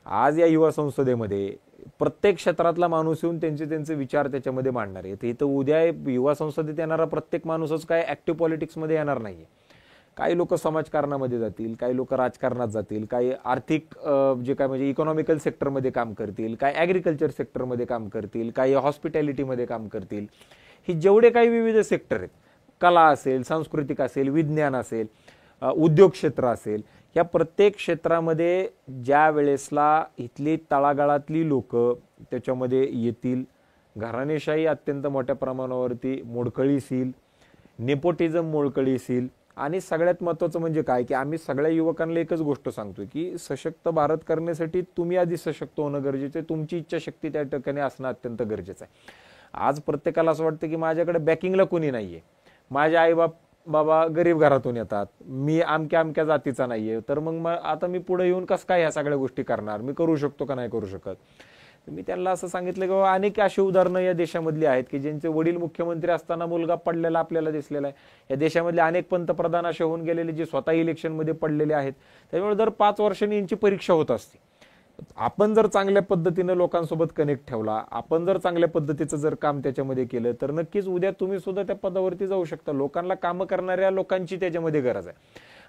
आज या युवा संसदेमध्ये प्रत्येक क्षेत्रातला माणूस येऊन त्यांचे विचार त्याच्यामध्ये मांडणार आहे. तर इथं उद्या युवा संसदेत येणारा प्रत्येक माणूसच काय ऍक्टिव्ह पॉलिटिक्समध्ये येणार नाहीये. काही लोक समाजकारणामध्ये जातील, काही लोक राजकारणात जातील, काही आर्थिक जे काय म्हणजे इकॉनॉमिकल सेक्टरमध्ये काम करतील, काही ॲग्रिकल्चर सेक्टरमध्ये काम करतील, काही हॉस्पिटॅलिटीमध्ये काम करतील. ही जेवढे काही विविध सेक्टर आहेत, कला असेल, सांस्कृतिक असेल, विज्ञान असेल, उद्योग क्षेत्र असेल, या प्रत्येक क्षेत्रामध्ये ज्या वेळेसला इथली तळागाळातली लोक त्याच्यामध्ये येतील, घराणेशाही अत्यंत मोठ्या प्रमाणावरती मोडकळीस येईल, नेपोटिझम मोडकळीस येईल. आणि सगळ्यात महत्त्वाचं म्हणजे काय की आम्ही सगळ्या युवकांना एकच गोष्ट सांगतोय की सशक्त भारत करण्यासाठी तुम्ही आधी सशक्त होणं गरजेचं आहे, तुमची इच्छाशक्ती त्या ठिकाणी असणं अत्यंत गरजेचं आहे. आज प्रत्येकाला असं वाटतं की माझ्याकडे बॅकिंगला कोणी नाहीये, माझे आई बाबा गरीब घरातून येतात, मी अमक्या जातीचा नाहीये, तर मग आता मी पुढे येऊन कसं काय ह्या सगळ्या गोष्टी करणार, मी करू शकतो का नाही करू शकत. मी त्यांना असं सांगितलं की बाबा अनेक अशी उदाहरणं या देशामधली आहेत की ज्यांचे वडील मुख्यमंत्री असताना मुलगा पडलेला आपल्याला दिसलेला आहे. या देशामधले अनेक पंतप्रधान असे होऊन गेलेले जे स्वतः इलेक्शनमध्ये पडलेले आहेत. त्यामुळे दर 5 वर्षांनी यांची परीक्षा होत असते. आपण जर चांगल्या पद्धतीनं लोकांसोबत कनेक्ट ठेवला, आपण जर चांगल्या पद्धतीचं जर काम त्याच्यामध्ये केलं तर नक्कीच उद्या तुम्ही सुद्धा त्या पदावरती जाऊ शकता. लोकांना कामं करणाऱ्या लोकांची त्याच्यामध्ये गरज आहे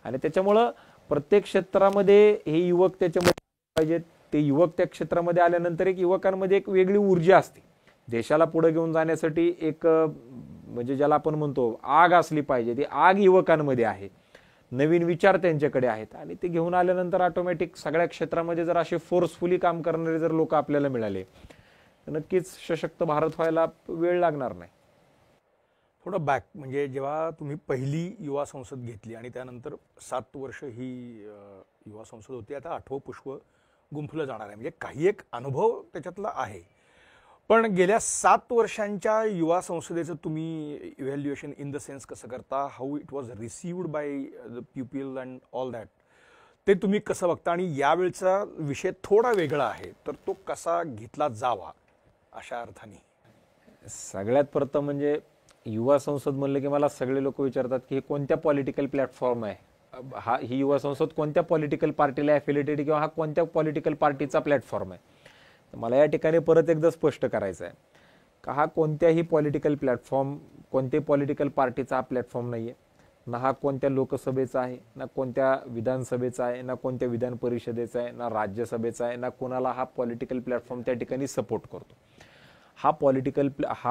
आणि त्याच्यामुळं प्रत्येक क्षेत्रामध्ये हे युवक त्याच्यामध्ये पाहिजेत. ते युवक त्या क्षेत्रामध्ये आल्यानंतर एक युवकांमध्ये एक वेगळी ऊर्जा असते. देशाला पुढे घेऊन जाण्यासाठी एक म्हणजे ज्याला आपण म्हणतो आग असली पाहिजे, ती आग युवकांमध्ये आहे, नवीन विचार त्यांच्याकडे आहेत आणि ते घेऊन आल्यानंतर ऑटोमॅटिक सगळ्या क्षेत्रामध्ये जर असे फोर्सफुली काम करणारे जर लोक आपल्याला मिळाले तर नक्कीच सशक्त भारत व्हायला वेळ लागणार नाही. थोडं बॅक म्हणजे जेव्हा तुम्ही पहिली युवा संसद घेतली आणि त्यानंतर 7 वर्ष ही युवा संसद होती, आता 8वं पुष्प गुंफलं जाणार आहे, म्हणजे काही एक अनुभव त्याच्यातला आहे. पण गेल्या 7 वर्षांच्या युवा संसदेचं तुम्ही इव्हॅल्युएशन इन द सेन्स कसं करता, how it was received by the people and all that, ते तुम्ही कसं बघता. आणि यावेळचा विषय थोडा वेगळा आहे, तर तो कसा घेतला जावा अशा अर्थाने. सगळ्यात प्रथम म्हणजे युवा संसद म्हणलं की मला सगळे लोक विचारतात की हे कोणत्या पॉलिटिकल प्लॅटफॉर्म आहे, ही युवा संसद कोणत्या पॉलिटिकल पार्टीला ॲफिलिएटेड किंवा हा कोणत्या पॉलिटिकल पार्टीचा प्लॅटफॉर्म आहे. मला या ठिकाणी परत एकदा स्पष्ट करायचं आहे का हा कोणत्याही पॉलिटिकल प्लॅटफॉर्म, कोणत्याही पॉलिटिकल पार्टीचा हा प्लॅटफॉर्म नाही आहे, ना हा कोणत्या लोकसभेचा आहे, ना कोणत्या विधानसभेचा आहे, ना कोणत्या विधान परिषदेचा आहे, ना राज्यसभेचा आहे, ना कोणाला हा पॉलिटिकल प्लॅटफॉर्म त्या ठिकाणी सपोर्ट करतो. हा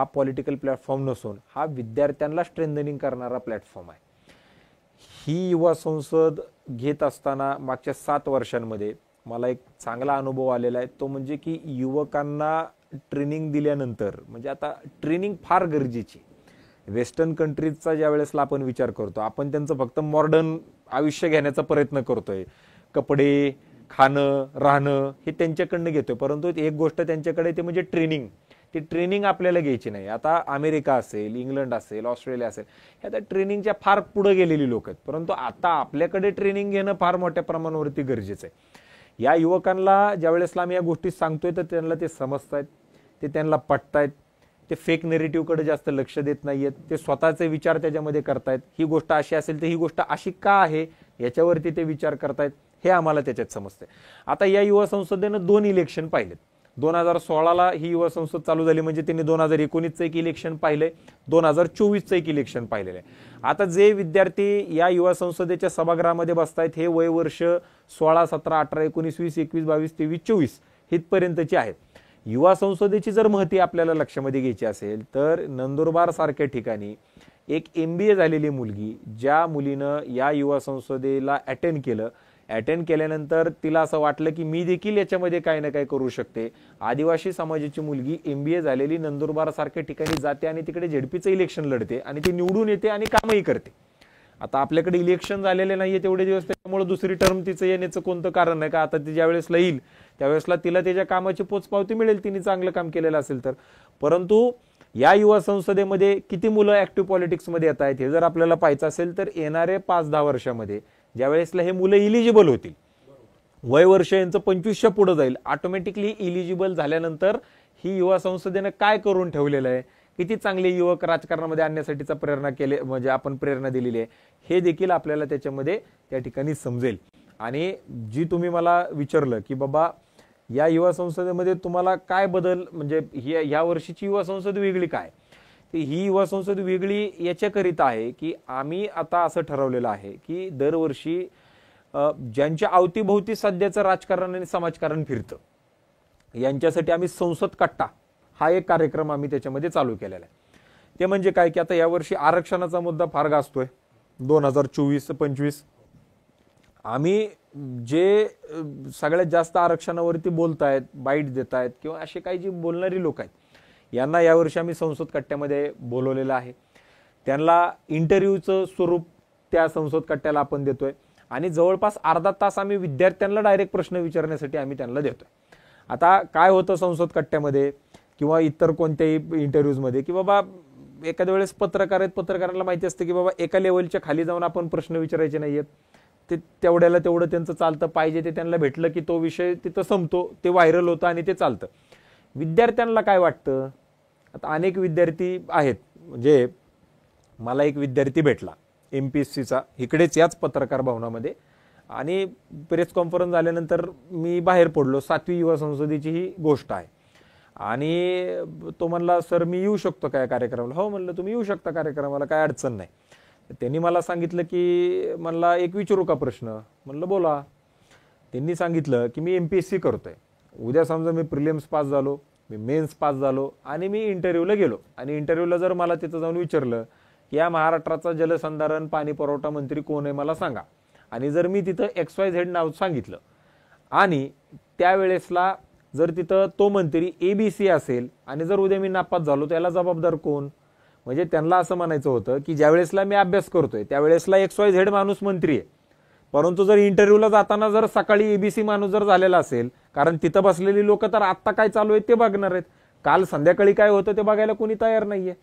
पॉलिटिकल प्लॅटफॉर्म नसून हा विद्यार्थ्यांना स्ट्रेंथनिंग करणारा प्लॅटफॉर्म आहे. ही युवा संसद घेत असताना मागच्या 7 वर्षांमध्ये मला एक चांगला अनुभव आलेला आहे. तो म्हणजे की युवकांना ट्रेनिंग दिल्यानंतर, म्हणजे आता ट्रेनिंग फार गरजेची. वेस्टर्न कंट्रीजचा ज्या वेळेसला आपण विचार करतो, आपण त्यांचं फक्त मॉडर्न आयुष्य घेण्याचा प्रयत्न करतोय, कपडे, खाणं, राहणं हे त्यांच्याकडनं घेतोय, परंतु एक गोष्ट त्यांच्याकडे ते म्हणजे ट्रेनिंग. ती ट्रेनिंग आपल्याला घ्यायची नाही. आता अमेरिका असेल, इंग्लंड असेल, ऑस्ट्रेलिया असेल, हे आता ट्रेनिंगच्या फार पुढे गेलेली लोक आहेत, परंतु आता आपल्याकडे ट्रेनिंग घेणं फार मोठ्या प्रमाणावरती गरजेचं आहे. या युवकांना ज्या वेळेसला आम्ही या गोष्टी सांगतोय तर त्यांना ते समजतायत, ते त्यांना पटतायत, ते फेक नेरेटिव्हकडे जास्त लक्ष देत नाहीयेत, ते स्वतःचे विचार त्याच्यामध्ये करतायत. ही गोष्ट अशी असेल तर ही गोष्ट अशी का आहे याच्यावरती ते विचार करतायत, हे आम्हाला त्याच्यात समजतंय. आता या युवा संसदेनं 2 इलेक्शन पाहिलेत. 2016ला ही युवा संसद चालू झाली, म्हणजे त्यांनी 2019चं एक इलेक्शन पाहिलंय, 2024चं एक इलेक्शन पाहिलेलं आहे. आता जे विद्यार्थी या युवा संसदेच्या सभागृहामध्ये बसतायत हे वय वर्ष 16, 17, 18, 19, 20, 21, 22, 23, 24 इथपर्यंतची आहेत. युवा संसदेची जर महती आपल्याला लक्षामध्ये घ्यायची असेल तर नंदुरबार सारख्या ठिकाणी एक MBA झालेली मुलगी, ज्या मुलीनं या युवा संसदेला अटेंड केल्यानंतर तिला असं वाटलं की मी देखील याच्यामध्ये काही ना काही करू शकते. आदिवासी समाजाची मुलगी MBA झालेली नंदुरबार सारख्या ठिकाणी जाते आणि तिकडे झेडपीचं इलेक्शन लढते आणि ती निवडून येते आणि कामही करते. आता आपल्याकडे इलेक्शन झालेले नाहीये तेवढे दिवस, त्यामुळे दुसरी टर्म तिचं येण्याचं कोणतं कारण नाही का. आता ती ज्या वेळेसला येईल त्यावेळेसला तिला त्याच्या कामाची पोचपावती मिळेल, तिने चांगलं काम केलेलं असेल तर. परंतु या युवा संसदेमध्ये किती मुलं ऍक्टिव्ह पॉलिटिक्समध्ये येत आहेत हे जर आपल्याला पाहायचं असेल तर येणारे 5-10 वर्षामध्ये ज्या वेळेसला हे मुलं इलिजिबल होतील, वय वर्ष यांचं 25च्या पुढे जाईल, ऑटोमॅटिकली इलिजिबल झाल्यानंतर ही युवा संसदेनं काय करून ठेवलेलं आहे, किती चांगले युवक राजकारणामध्ये आणण्यासाठीचा म्हणजे आपण प्रेरणा दिलेली आहे, हे देखील आपल्याला त्याच्यामध्ये त्या ठिकाणी समजेल. आणि जी तुम्ही मला विचारलं की बाबा या युवा संसदेमध्ये तुम्हाला काय बदल, म्हणजे ह्या वर्षीची युवा संसद वेगळी काय, तर ही युवा संसद वेगळी याच्याकरिता आहे की आम्ही आता असं ठरवलेलं आहे की दरवर्षी ज्यांच्या अवतीभोवती सध्याचं राजकारण आणि समाजकारण फिरतं यांच्यासाठी आम्ही संसद कट्टा हा एक कार्यक्रम आम्ही त्याच्यामध्ये चालू केलेला आहे. ते म्हणजे काय की आता यावर्षी आरक्षणाचा मुद्दा फार गाजतोय 2024-25. आम्ही जे सगळ्यात जास्त आरक्षणावरती बोलतायत, बाईट देत आहेत किंवा असे काही जी बोलणारी लोक आहेत यांना यावर्षी आम्ही संसद कट्ट्यामध्ये बोलवलेलं आहे. त्यांना इंटरव्ह्यूचं स्वरूप त्या संसद कट्ट्याला आपण देतोय आणि जवळपास अर्धा तास आम्ही विद्यार्थ्यांना डायरेक्ट प्रश्न विचारण्यासाठी आम्ही त्यांना देतोय. आता काय होतं संसद कट्ट्यामध्ये किंवा इतर कोणत्याही इंटरव्ह्यूजमध्ये की बाबा एखाद्या वेळेस पत्रकार आहेत, पत्रकारांना माहिती असतं की बाबा एका लेवलच्या खाली जाऊन आपण प्रश्न विचारायचे नाहीयेत, ते तेवढ्याला तेवढं त्यांचं चालतं, पाहिजे ते त्यांना भेटलं की तो विषय तिथं संपतो, ते व्हायरल होतं आणि ते चालतं. विद्यार्थ्यांना काय वाटतं, आता अनेक विद्यार्थी आहेत, म्हणजे मला एक विद्यार्थी भेटला MPSCचा इकडेच याच पत्रकार भवनामध्ये आणि प्रेस कॉन्फरन्स झाल्यानंतर मी बाहेर पडलो. 7वी युवा संसदेची ही गोष्ट आहे आणि तो म्हणला सर मी येऊ शकतो काय कार्यक्रमाला. हो म्हणलं तुम्ही येऊ शकता कार्यक्रमाला, काय अडचण नाही. त्यांनी मला सांगितलं की म्हणला एक विचारू का प्रश्न. म्हणलं बोला. त्यांनी सांगितलं की मी MPSC करतोय, उद्या समजा मी प्रिलिम्स पास झालो, मी मेन्स पास झालो आणि मी इंटरव्ह्यूला गेलो आणि इंटरव्ह्यूला जर मला तिथं जाऊन विचारलं की या महाराष्ट्राचा जलसंधारण पाणी पुरवठा मंत्री कोण आहे मला सांगा, आणि जर मी तिथं XYZ नाव सांगितलं आणि त्यावेळेसला जर तिथं तो मंत्री ABC असेल आणि जर उद्या मी नापास झालो त्याला जबाबदार कोण. म्हणजे त्यांना असं म्हणायचं होतं की ज्या वेळेसला मी अभ्यास करतोय त्यावेळेसला XYZ माणूस मंत्री आहे, परंतु जर इंटरव्ह्यूला जाताना जर सकाळी ABC माणूस जर झालेला असेल, कारण तिथं बसलेली लोक तर आत्ता काय चालू आहे ते बघणार आहेत, काल संध्याकाळी काय होतं ते बघायला कोणी तयार नाहीये.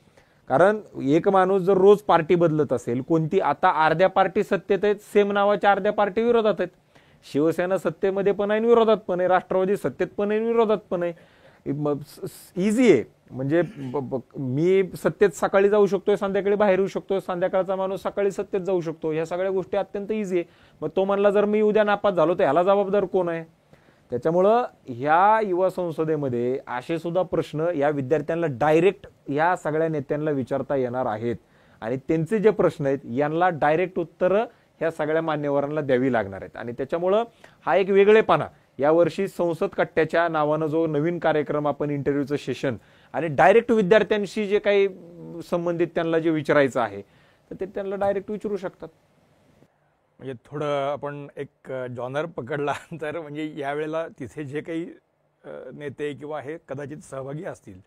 कारण एक माणूस जर रोज पार्टी बदलत असेल, कोणती आता अर्ध्या पार्टी सत्तेत आहेत, सेम नावाच्या अर्ध्या पार्टी विरोधात आहेत. शिवसेना सत्तेमध्ये पण आहे विरोधात पण आहे, राष्ट्रवादी सत्तेत पण आहे विरोधात पण आहे. इझी आहे, म्हणजे मी सत्तेत सकाळी जाऊ शकतोय, संध्याकाळी बाहेर येऊ शकतोय, संध्याकाळचा माणूस सकाळी सत्तेत जाऊ शकतो. ह्या सगळ्या गोष्टी अत्यंत इझी आहे. मग तो म्हणला जर मी उद्या नापास झालो तर ह्याला जबाबदार कोण आहे. त्याच्यामुळं ह्या युवा संसदेमध्ये असे सुद्धा प्रश्न या विद्यार्थ्यांना डायरेक्ट या सगळ्या नेत्यांना विचारता येणार आहेत आणि त्यांचे जे प्रश्न आहेत यांना डायरेक्ट उत्तरं ह्या सगळ्या मान्यवरांना द्यावी लागणार आहेत. आणि त्याच्यामुळं हा एक वेगळेपणा यावर्षी संसद कट्ट्याच्या नावानं जो नवीन कार्यक्रम आपण इंटरव्ह्यूचं सेशन आणि डायरेक्ट विद्यार्थ्यांशी जे काही संबंधित त्यांना जे विचारायचं आहे तर ते त्यांना डायरेक्ट विचारू शकतात. म्हणजे थोडं आपण एक जॉनर पकडला तर म्हणजे यावेळेला तिथे जे काही नेते किंवा हे कदाचित सहभागी असतील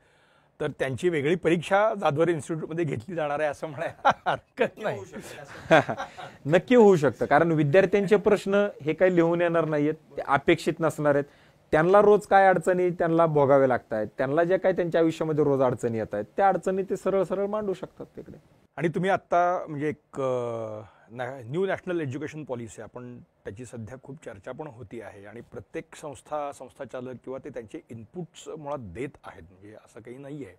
तर त्यांची वेगळी परीक्षा जाधवर इन्स्टिट्यूटमध्ये घेतली जाणार आहे असं म्हणायला हरकत नाही. नक्की होऊ शकतं, कारण विद्यार्थ्यांचे प्रश्न हे काही लिहून येणार नाहीयेत, ते अपेक्षित नसणार आहेत. त्यांना रोज काय अडचणी त्यांना भोगावे लागत आहेत, त्यांना जे काही त्यांच्या आयुष्यामध्ये रोज अडचणी येत आहेत त्या अडचणी ते सरळ सरळ मांडू शकतात तिकडे. आणि तुम्ही आत्ता म्हणजे एक न्यू नॅशनल एज्युकेशन पॉलिसी आपण त्याची सध्या खूप चर्चा पण होती आहे आणि प्रत्येक संस्थाचालक किंवा ते त्यांचे इनपुट्स मुळात देत आहेत, म्हणजे असं काही नाही आहे.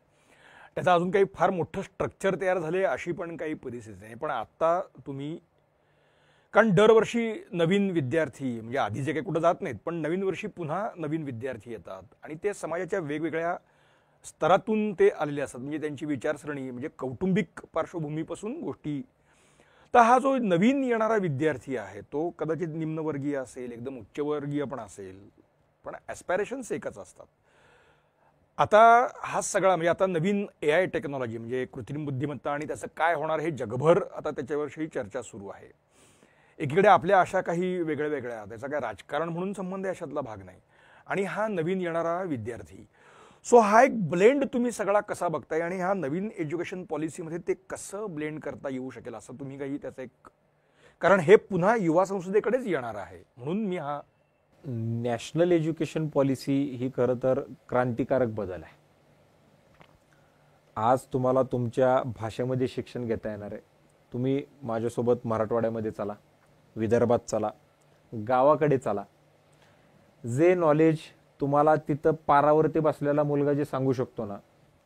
त्याचं अजून काही फार मोठं स्ट्रक्चर तयार झाले अशी पण काही परिस्थिती नाही. पण आत्ता तुम्ही, कारण दरवर्षी नवीन विद्यार्थी म्हणजे आधी जे काही कुठं जात नाहीत पण नवीन वर्षी पुन्हा नवीन विद्यार्थी येतात आणि ते समाजाच्या वेगवेगळ्या स्तरातून ते आलेले असतात. म्हणजे त्यांची विचारसरणी म्हणजे कौटुंबिक पार्श्वभूमीपासून गोष्टी. तर हा जो नवीन येणारा विद्यार्थी आहे तो कदाचित निम्नवर्गीय असेल, एकदम उच्चवर्गीय पण असेल, पण ॲस्पायरेशन्स एकच असतात. आता हा सगळा म्हणजे आता नवीन AI टेक्नॉलॉजी म्हणजे कृत्रिम बुद्धिमत्ता आणि त्याचं काय होणार हे जगभर आता त्याच्यावरही चर्चा सुरू आहे. एकीकडे आपल्या अशा काही वेगळ्या वेगळ्या, त्याचा काय राजकारण म्हणून संबंध आहे अशातला भाग नाही, आणि हा नवीन येणारा विद्यार्थी. सो हा एक ब्लेंड तुम्ही सगळा कसा बघताय आणि ह्या नवीन एज्युकेशन पॉलिसीमध्ये ते कसं ब्लेंड करता येऊ शकेल असं तुम्ही काही त्याचं एक, कारण हे पुन्हा युवा संसदेकडेच येणार आहे म्हणून मी हा नॅशनल एज्युकेशन पॉलिसी ही खरं तर क्रांतिकारक बदल आहे. आज तुम्हाला तुमच्या भाषेमध्ये शिक्षण घेता येणार आहे. तुम्ही माझ्यासोबत मराठवाड्यामध्ये चला, विदर्भात चला, गावाकडे चला, जे नॉलेज तुम्हाला तिथं पारावरती बसलेला मुलगा जे सांगू शकतो ना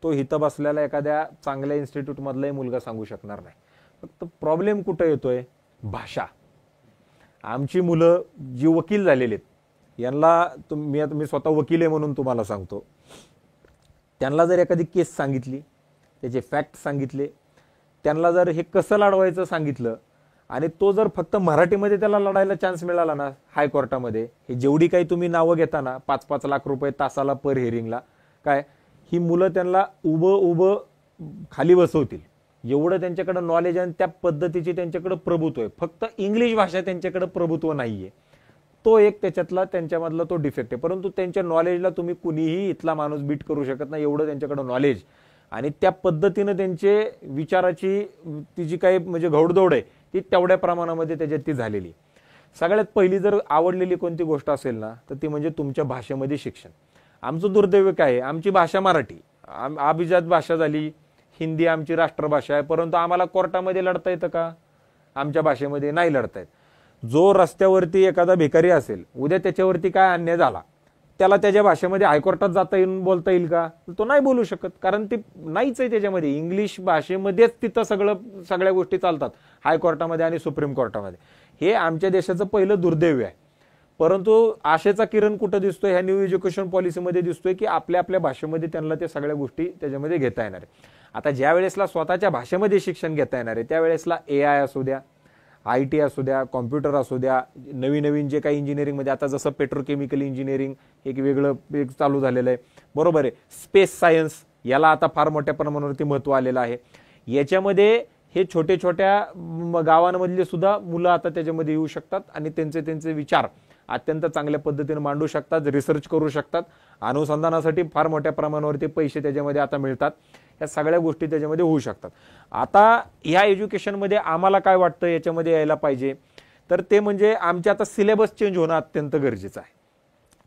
तो इथं बसलेला एखाद्या चांगल्या इन्स्टिट्यूटमधलाही मुलगा सांगू शकणार नाही. फक्त प्रॉब्लेम कुठं येतोय, भाषा. आमची मुलं जी वकील झालेली आहेत यांना मी स्वतः वकील आहे म्हणून तुम्हाला सांगतो, त्यांना जर एखादी केस सांगितली, त्याचे फॅक्ट सांगितले, त्यांना जर हे कसं लढवायचं सांगितलं आणि तो जर फक्त मराठीमध्ये त्याला लढायला चान्स मिळाला ना हायकोर्टामध्ये, हे जेवढी काही तुम्ही नावं घेता ना 5-5 लाख रुपये तासाला पर हिअरिंगला, काय ही मुलं त्यांना उभं खाली बसवतील एवढं त्यांच्याकडे नॉलेज आणि त्या पद्धतीची त्यांच्याकडे प्रभुत्व आहे. फक्त इंग्लिश भाषा त्यांच्याकडे प्रभुत्व नाहीये. तो एक त्याच्यातला त्यांच्यामधला तो डिफेक्ट आहे. परंतु त्यांच्या नॉलेजला तुम्ही कुणीही इथला माणूस बीट करू शकत नाही, एवढं त्यांच्याकडे नॉलेज आणि त्या पद्धतीनं त्यांचे विचाराची ती जी काही म्हणजे घौडदौड आहे ती तेवढ्या प्रमाणामध्ये त्याच्यात ती झालेली. सगळ्यात पहिली जर आवडलेली कोणती गोष्ट असेल ना तर ती म्हणजे तुमच्या भाषेमध्ये शिक्षण. आमचं दुर्दैव काय आहे, आमची भाषा मराठी अभिजात भाषा झाली, हिंदी आमची राष्ट्रभाषा आहे, परंतु आम्हाला कोर्टामध्ये लढता येतं का? आमच्या भाषेमध्ये नाही लढता येत. जो रस्त्यावरती एखादा भिकारी असेल, उद्या त्याच्यावरती काय अन्याय झाला, त्याला त्याच्या भाषेमध्ये हायकोर्टात जाता येऊन बोलता येईल का? तो नाही बोलू शकत, कारण ते नाहीच आहे त्याच्यामध्ये. इंग्लिश भाषेमध्येच तिथं सगळ्या गोष्टी चालतात हायकोर्टामध्ये आणि सुप्रीम कोर्टामध्ये. हे आमच्या देशाचं पहिलं दुर्दैव आहे. परंतु आशेचा किरण कुठं दिसतोय? ह्या न्यू एज्युकेशन पॉलिसीमध्ये दिसतोय की आपल्या भाषेमध्ये त्यांना त्या सगळ्या गोष्टी त्याच्यामध्ये घेता येणार आहे. आता ज्या वेळेसला स्वतःच्या भाषेमध्ये शिक्षण घेता येणार आहे त्यावेळेसला AI असू द्या, IT असू द्या, कॉम्प्युटर असू द्या, नवीन जे काही इंजिनिअरिंगमध्ये आता जसं पेट्रोकेमिकल इंजिनिअरिंग एक वेगळं एक चालू झालेलं आहे, बरोबर आहे. स्पेस सायन्स याला आता फार मोठ्या प्रमाणावरती महत्त्व आलेलं आहे. याच्यामध्ये हे छोट्या गावांमधले सुद्धा मुलं आता त्याच्यामध्ये येऊ शकतात आणि त्यांचे विचार अत्यंत चांगल्या पद्धतीने मांडू शकतात, रिसर्च करू शकतात. अनुसंधानासाठी फार मोठ्या प्रमाणावरती पैसे त्याच्यामध्ये आता मिळतात. या सगळ्या गोष्टी त्याच्यामध्ये होऊ शकतात. आता ह्या एज्युकेशनमध्ये आम्हाला काय वाटतं याच्यामध्ये यायला पाहिजे, तर ते म्हणजे आमचे आता सिलेबस चेंज होणं अत्यंत गरजेचं आहे.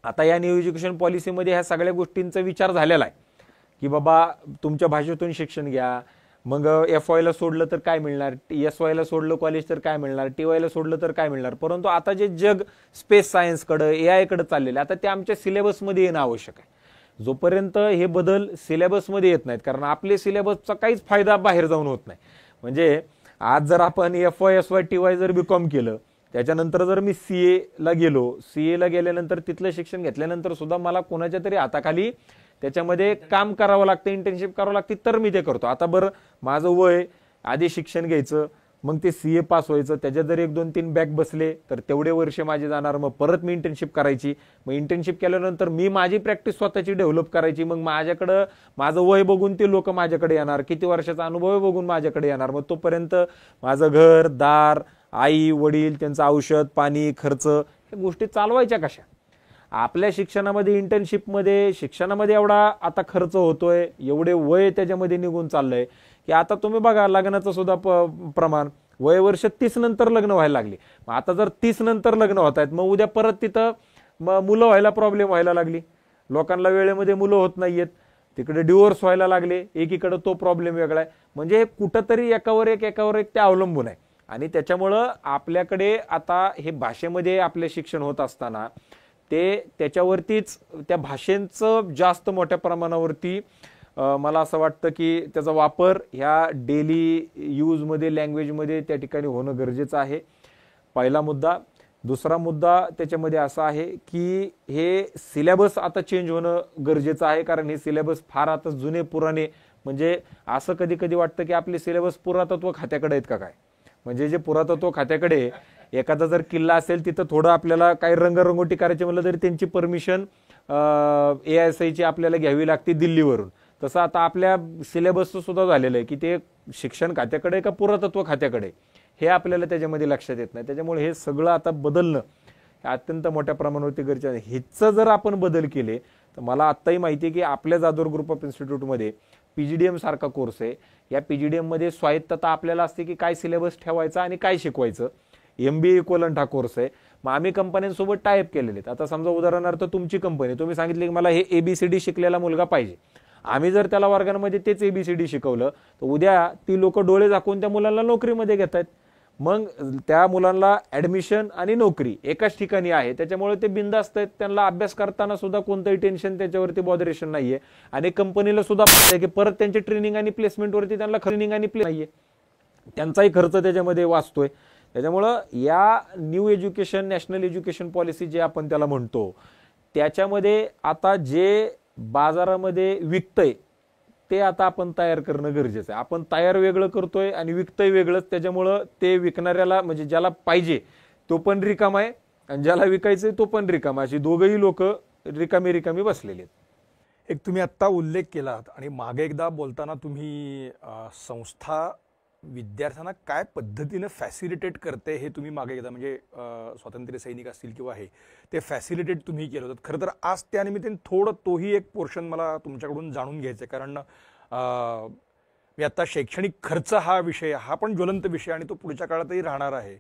आता या न्यू एज्युकेशन पॉलिसीमध्ये ह्या सगळ्या गोष्टींचा विचार झालेला आहे की बाबा तुमच्या भाषेतून शिक्षण घ्या, मग FYला सोडलं तर काय मिळणार, SYला सोडलं कॉलेज तर काय मिळणार, TYला सोडलं तर काय मिळणार. परंतु आता जे जग स्पेस सायन्सकडं AI कडे चाललेलं आता ते आमच्या सिलेबसमध्ये येणं आवश्यक आहे. जोपर्यंत हे बदल सिलेबसमध्ये येत नाहीत, कारण आपले सिलेबसचा काहीच फायदा बाहेर जाऊन होत नाही. म्हणजे आज जर आपण FY SY TY जर BCom केलं, त्याच्यानंतर जर मी CAला गेलो, CAला गेल्यानंतर तिथलं शिक्षण घेतल्यानंतर सुद्धा मला कोणाच्या तरी हाताखाली त्याच्यामध्ये काम करावं लागतं, इंटर्नशिप करावं लागते, तर मी ते करतो. आता बरं माझं वय आधी शिक्षण घ्यायचं, मग ते CA पास व्हायचं, त्याच्यात जर 1-2-3 बॅक बसले तर तेवढे वर्ष माझे जाणार. मग परत मी इंटर्नशिप करायची, मग इंटर्नशिप केल्यानंतर मी माझी प्रॅक्टिस स्वतःची डेव्हलप करायची. मग माझ्याकडं माझं वय बघून ते लोक माझ्याकडे येणार, किती वर्षाचा अनुभव बघून माझ्याकडे येणार. मग तोपर्यंत माझं घर दार, आई वडील, त्यांचं औषध पाणी खर्च, ह्या गोष्टी चालवायच्या कशा? आपल्या शिक्षणामध्ये इंटर्नशिपमध्ये शिक्षणामध्ये एवढा आता खर्च होतोय, एवढे वय त्याच्यामध्ये निघून चाललंय की आता तुम्ही बघा लग्नाचं सुद्धा प्रमाण वय वर्ष 30 नंतर लग्न व्हायला लागली. मग आता जर 30 नंतर लग्न होत आहेत, मग उद्या परत तिथं मुलं व्हायला प्रॉब्लेम व्हायला लागली, लोकांना वेळेमध्ये मुलं होत नाहीयेत, तिकडे डिवोर्स व्हायला लागले, एकीकडे तो प्रॉब्लेम वेगळा आहे. म्हणजे कुठंतरी एकावर एक ते अवलंबून आहे. आणि त्याच्यामुळं आपल्याकडे आता हे भाषेमध्ये आपले शिक्षण होत असताना त्याच्यावरतीच त्या भाषेंचं जास्त मोठ्या प्रमाणावरती मला असं वाटतं की त्याचा वापर ह्या डेली यूजमध्ये लँग्वेजमध्ये त्या ठिकाणी होणं गरजेचं आहे. पहिला मुद्दा. दुसरा मुद्दा त्याच्यामध्ये असा आहे की हे सिलेबस आता चेंज होणं गरजेचं आहे, कारण हे सिलेबस फार आता जुने पुराणे, म्हणजे असं कधी कधी वाटतं की आपले सिलेबस पुरातत्व खात्याकडे आहेत का काय. म्हणजे जे पुरातत्व खात्याकडे एखादा जर किल्ला असेल तिथं थोडं आपल्याला काही रंगरंगोटी करायची म्हटलं तरी त्यांची परमिशन AISIची आपल्याला घ्यावी लागते दिल्लीवरून. तसं आता आपल्या सिलेबसचं सुद्धा झालेलं आहे की ते शिक्षण खात्याकडे का पुरातत्व खात्याकडे, हे आपल्याला त्याच्यामध्ये लक्षात येत नाही. त्याच्यामुळे हे सगळं आता बदलणं अत्यंत मोठ्या प्रमाणावरती गरजेचं आहे. ह्याचं जर आपण बदल केले तर मला आत्ताही माहिती आहे की आपल्या जाधवर ग्रुप ऑफ इन्स्टिट्यूटमध्ये PGDM सारखा कोर्स आहे. या PGDM मध्ये स्वायत्तता आपल्याला असते की काय सिलेबस ठेवायचा आणि काय शिकवायचं. MBA इक्वलंट हा कोर्स आहे. मग आम्ही कंपन्यांसोबत टायअप केलेले आहेत. आता समजा उदाहरणार्थ तुमची कंपनी, तुम्ही सांगितले की मला हे ABCD शिकलेला मुलगा पाहिजे, आम्ही जर त्याला वर्गांमध्ये तेच ABCD शिकवलं तर उद्या ती लोक डोळे झाकून त्या मुलांना नोकरीमध्ये घेत आहेत. मग त्या मुलांना ऍडमिशन आणि नोकरी एकाच ठिकाणी आहे, त्याच्यामुळे ते बिंदास्त आहेत. त्यांना अभ्यास करताना सुद्धा कोणतंही टेन्शन त्याच्यावरती बॉदरेशन नाहीये. आणि कंपनीला सुद्धा की परत त्यांची ट्रेनिंग आणि प्लेसमेंटवरती त्यांना ट्रेनिंग आणि नाहीये, त्यांचाही खर्च त्याच्यामध्ये वाचतोय. त्याच्यामुळं या new education national education policy जे आपण त्याला म्हणतो त्याच्यामध्ये आता जे बाजारामध्ये विकतंय ते आता आपण तयार करणं गरजेचं आहे. आपण तयार वेगळं करतोय आणि विकतंय वेगळंच. त्याच्यामुळं ते विकणाऱ्याला म्हणजे ज्याला पाहिजे तो पण रिकामा आहे आणि ज्याला विकायचंय तो पण रिकामा, अशी दोघंही लोक रिकामी बसलेले आहेत. एक तुम्ही आत्ता उल्लेख केलात आणि मागे एकदा बोलताना तुम्ही संस्था विद्यार्थ्यांना काय पद्धतीनं फॅसिलिटेट करते हे तुम्ही मागे एकदा म्हणजे स्वातंत्र्य सैनिक असतील किंवा हे ते फॅसिलिटेट तुम्ही केलं होतं. खरं तर आज त्यानिमित्ताने थोडं तोही एक पोर्शन मला तुमच्याकडून जाणून घ्यायचं आहे, कारण मी आता शैक्षणिक खर्च हा विषय हा पण ज्वलंत विषय आणि तो पुढच्या काळातही राहणार आहे.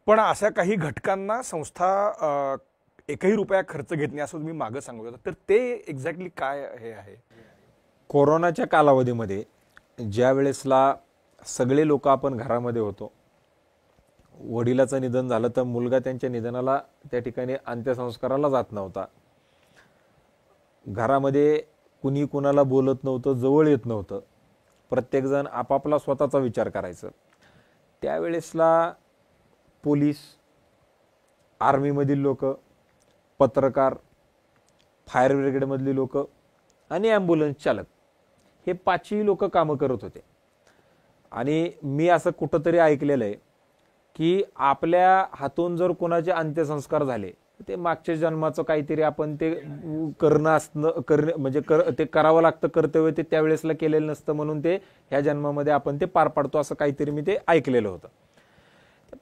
पण अशा काही घटकांना संस्था एकही रुपया खर्च घेत नाही असं तुम्ही मागं सांगत होता, तर ते एक्झॅक्टली काय हे आहे? कोरोनाच्या कालावधीमध्ये ज्या वेळेसला सगळे लोक आपण घरामध्ये होतो, वडिलाचं निधन झालं तर मुलगा त्यांच्या निधनाला त्या ठिकाणी अंत्यसंस्काराला जात नव्हता. घरामध्ये कुणी कुणाला बोलत नव्हतं, जवळ येत नव्हतं. प्रत्येकजण आपापला स्वतःचा विचार करायचं. त्यावेळेसला पोलीस, आर्मीमधील लोक, पत्रकार, फायर ब्रिगेडमधली लोक आणि ॲम्ब्युलन्स चालक हे पाचही लोक कामं करत होते. आणि मी असं कुठंतरी ऐकलेलं आहे की आपल्या हातून जर कोणाचे अंत्यसंस्कार झाले ते मागच्या जन्माचं काहीतरी आपण ते करणं असणं म्हणजे ते करावं लागतं कर्तव्य, ते त्यावेळेसला केलेलं नसतं म्हणून ते ह्या जन्मामध्ये आपण ते पार पाडतो असं काहीतरी मी ते ऐकलेलं होतं.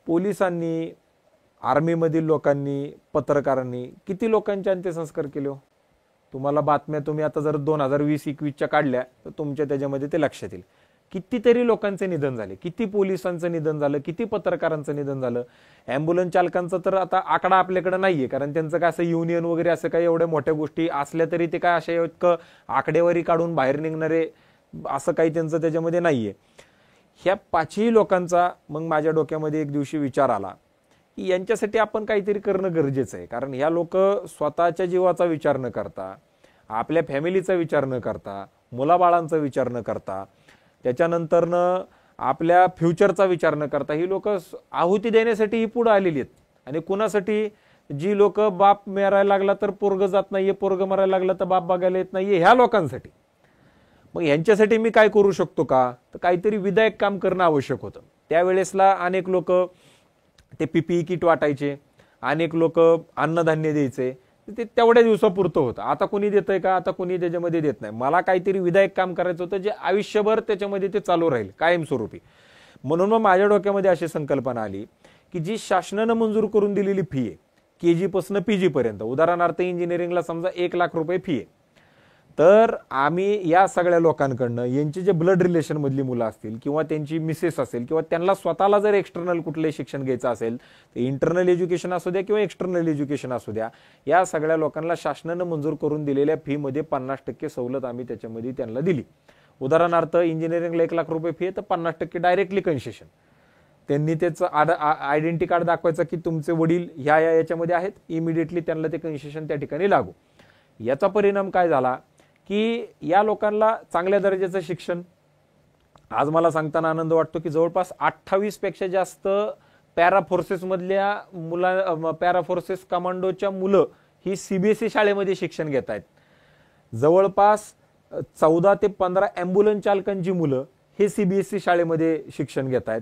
पोलिसांनी, आर्मीमधील लोकांनी, पत्रकारांनी किती लोकांचे अंत्यसंस्कार केले हो? तुम्हाला बातम्या तुम्ही आता जर 2020-21च्या काढल्या तर तुमच्या त्याच्यामध्ये ते लक्षात येईल. कितीतरी लोकांचे निधन झाले, किती पोलिसांचं निधन झालं, किती पत्रकारांचं निधन झालं. ॲम्ब्युलन्स चालकांचं तर आता आकडा आपल्याकडे नाहीये, कारण त्यांचं काय असं युनियन वगैरे असं काही एवढ्या मोठ्या गोष्टी असल्या तरी ते काय अशा इतकं आकडेवारी काढून बाहेर निघणारे असं काही त्यांचं त्याच्यामध्ये नाहीये. ह्या पाचही लोकांचा मग माझ्या डोक्यामध्ये एक दिवशी विचार आला की यांच्यासाठी आपण काहीतरी करणं गरजेचं आहे. कारण ह्या लोक स्वतःच्या जीवाचा विचार न करता, आपल्या फॅमिलीचा विचार न करता, मुलाबाळांचा विचार न करता, त्याच्यानंतरनं आपल्या फ्युचरचा विचार न करता ही लोक आहुती देण्यासाठी ही पुढे आलेली आहेत. आणि कुणासाठी? जी लोक बाप मरायला लागला तर पोरग जात नाहीये, पोरग मरायला लागला तर बाप बघायला येत नाहीये, ह्या लोकांसाठी. मग ह्यांच्यासाठी मी काय करू शकतो का? तर काहीतरी विधायक काम करणं आवश्यक होतं. त्यावेळेसला अनेक लोक ते PPE किट वाटायचे, अनेक लोक अन्नधान्य द्यायचे, ते तेवढ्या दिवसापुरतं होतं. आता कोणी देतंय का? आता कोणी त्याच्यामध्ये देत नाही. मला काहीतरी विधायक काम करायचं होतं जे आयुष्यभर त्याच्यामध्ये ते चालू राहील कायमस्वरूपी. म्हणून मग माझ्या डोक्यामध्ये अशी संकल्पना आली की जी शासनानं मंजूर करून दिलेली फी आहे, KG पासून PG पर्यंत, उदाहरणार्थ इंजिनिअरिंगला समजा 1 लाख रुपये फी आहे, तर आम्ही या सगळ्या लोकांकडनं यांची जे ब्लड रिलेशन मधली मुलं असतील किंवा त्यांची मिसेस असेल किंवा त्यांना स्वतःला जर एक्सटर्नल कुठले शिक्षण घ्यायचं असेल, तर इंटरनल एज्युकेशन असू द्या किंवा एक्सटर्नल एज्युकेशन असू द्या, या सगळ्या लोकांना शासनानं मंजूर करून दिलेल्या फी मध्ये 50% सवलत आम्ही त्याच्यामध्ये त्यांना दिली. उदाहरणार्थ इंजिनिअरिंगला 1 लाख रुपये फी आहे, तर 50% डायरेक्टली कन्सेशन. त्यांनी त्याचं आयडेंटिटी कार्ड दाखवायचं की तुमचे वडील ह्या याच्यामध्ये आहेत, इमिडिएटली त्यांना ते कन्सेशन त्या ठिकाणी लागू. याचा परिणाम काय झाला की या लोकांना चांगल्या दर्जाचं शिक्षण, आज मला सांगताना आनंद वाटतो की जवळपास 28 पेक्षा जास्त पॅराफोर्सेस मधल्या पॅराफोर्सेस कमांडोच्या मुलं ही CBSE शाळेमध्ये शिक्षण घेत आहेत. जवळपास 14 ते 15 ॲम्ब्युलन्स चालकांची मुलं हे CBSE शाळेमध्ये शिक्षण घेत आहेत.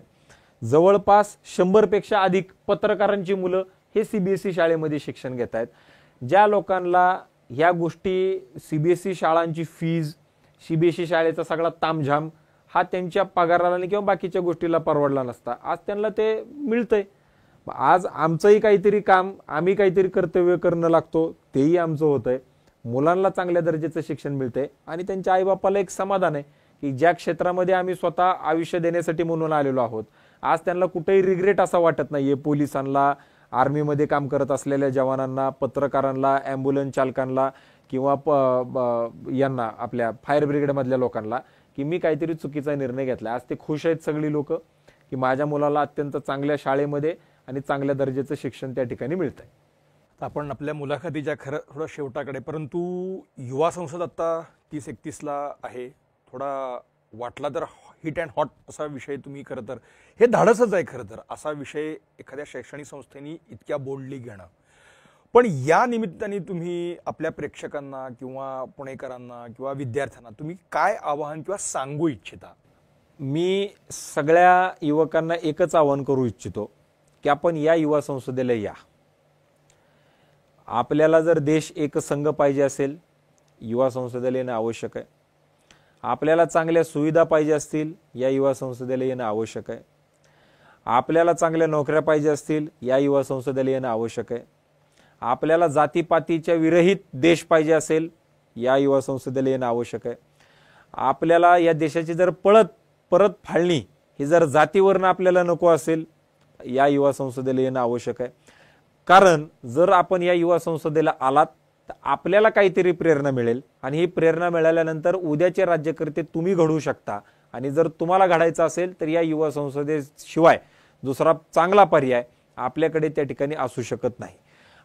जवळपास 100 पेक्षा अधिक पत्रकारांची मुलं हे CBSE शाळेमध्ये शिक्षण घेत आहेत. ज्या लोकांना ह्या गोष्टी, CBSE शाळांची फीज, CBSE शाळेचा सगळा तामझाम हा त्यांच्या पगाराला किंवा बाकीच्या गोष्टीला परवडला नसता, आज त्यांना ते मिळतंय. आज आमचंही काहीतरी काम, आम्ही काहीतरी कर्तव्य करणं लागतो, तेही आमचं होतंय. मुलांना चांगल्या दर्जाचं शिक्षण मिळतंय आणि त्यांच्या आईबापाला एक समाधान आहे की ज्या क्षेत्रामध्ये आम्ही स्वतः आयुष्य देण्यासाठी म्हणून आलेलो आहोत, आज त्यांना कुठेही रिग्रेट असा वाटत नाहीये. पोलिसांना, आर्मीमध्ये काम करत असलेल्या जवानांना, पत्रकारांना, ॲम्ब्युलन्स चालकांना किंवा यांना आपल्या फायर ब्रिगेडमधल्या लोकांना की मी काहीतरी चुकीचा निर्णय घेतला. आज ते खुश आहेत सगळी लोक की माझ्या मुलाला अत्यंत चांगल्या शाळेमध्ये आणि चांगल्या दर्जाचं शिक्षण त्या ठिकाणी मिळतंय. आपण आपल्या मुलाखतीच्या खरं थोडं शेवटाकडे, परंतु युवा संसद आता 30-31ला आहे. थोडा वाटला तर हिट अँड हॉट असा विषय तुम्ही खरं तर, हे धाडसच आहे खरं तर असा विषय एखाद्या शैक्षणिक संस्थेने इतक्या बोल्डली घेणं. पण या निमित्ताने तुम्ही आपल्या प्रेक्षकांना किंवा पुणेकरांना किंवा विद्यार्थ्यांना तुम्ही काय आवाहन किंवा सांगू इच्छिता? मी सगळ्या युवकांना एकच आवाहन करू इच्छितो की आपण या युवा संसदेला या. आपल्याला जर देश एकसंघ पाहिजे असेल, युवा संसदेला येणं आवश्यक आहे. आपल्याला चांगल्या सुविधा पाहिजे असतील, या युवा संसदेला येणं आवश्यक आहे. आपल्याला चांगल्या नोकऱ्या पाहिजे असतील, या युवा संसदेला येणं आवश्यक आहे. आपल्याला जातीपातीच्या विरहित देश पाहिजे असेल, या युवा संसदेला येणं आवश्यक आहे. आपल्याला या देशाची जर परत फाळणी ही जर जातीवरनं आपल्याला नको असेल, या युवा संसदेला येणं आवश्यक आहे. कारण जर आपण या युवा संसदेला आलात तर आपल्याला काहीतरी प्रेरणा मिळेल आणि ही प्रेरणा मिळाल्यानंतर उद्याचे राज्यकर्ते तुम्ही घडवू शकता. आणि जर तुम्हाला घडायचं असेल तर या युवा संसदेशिवाय दुसरा चांगला पर्याय आपल्याकडे त्या ठिकाणी असू शकत नाही.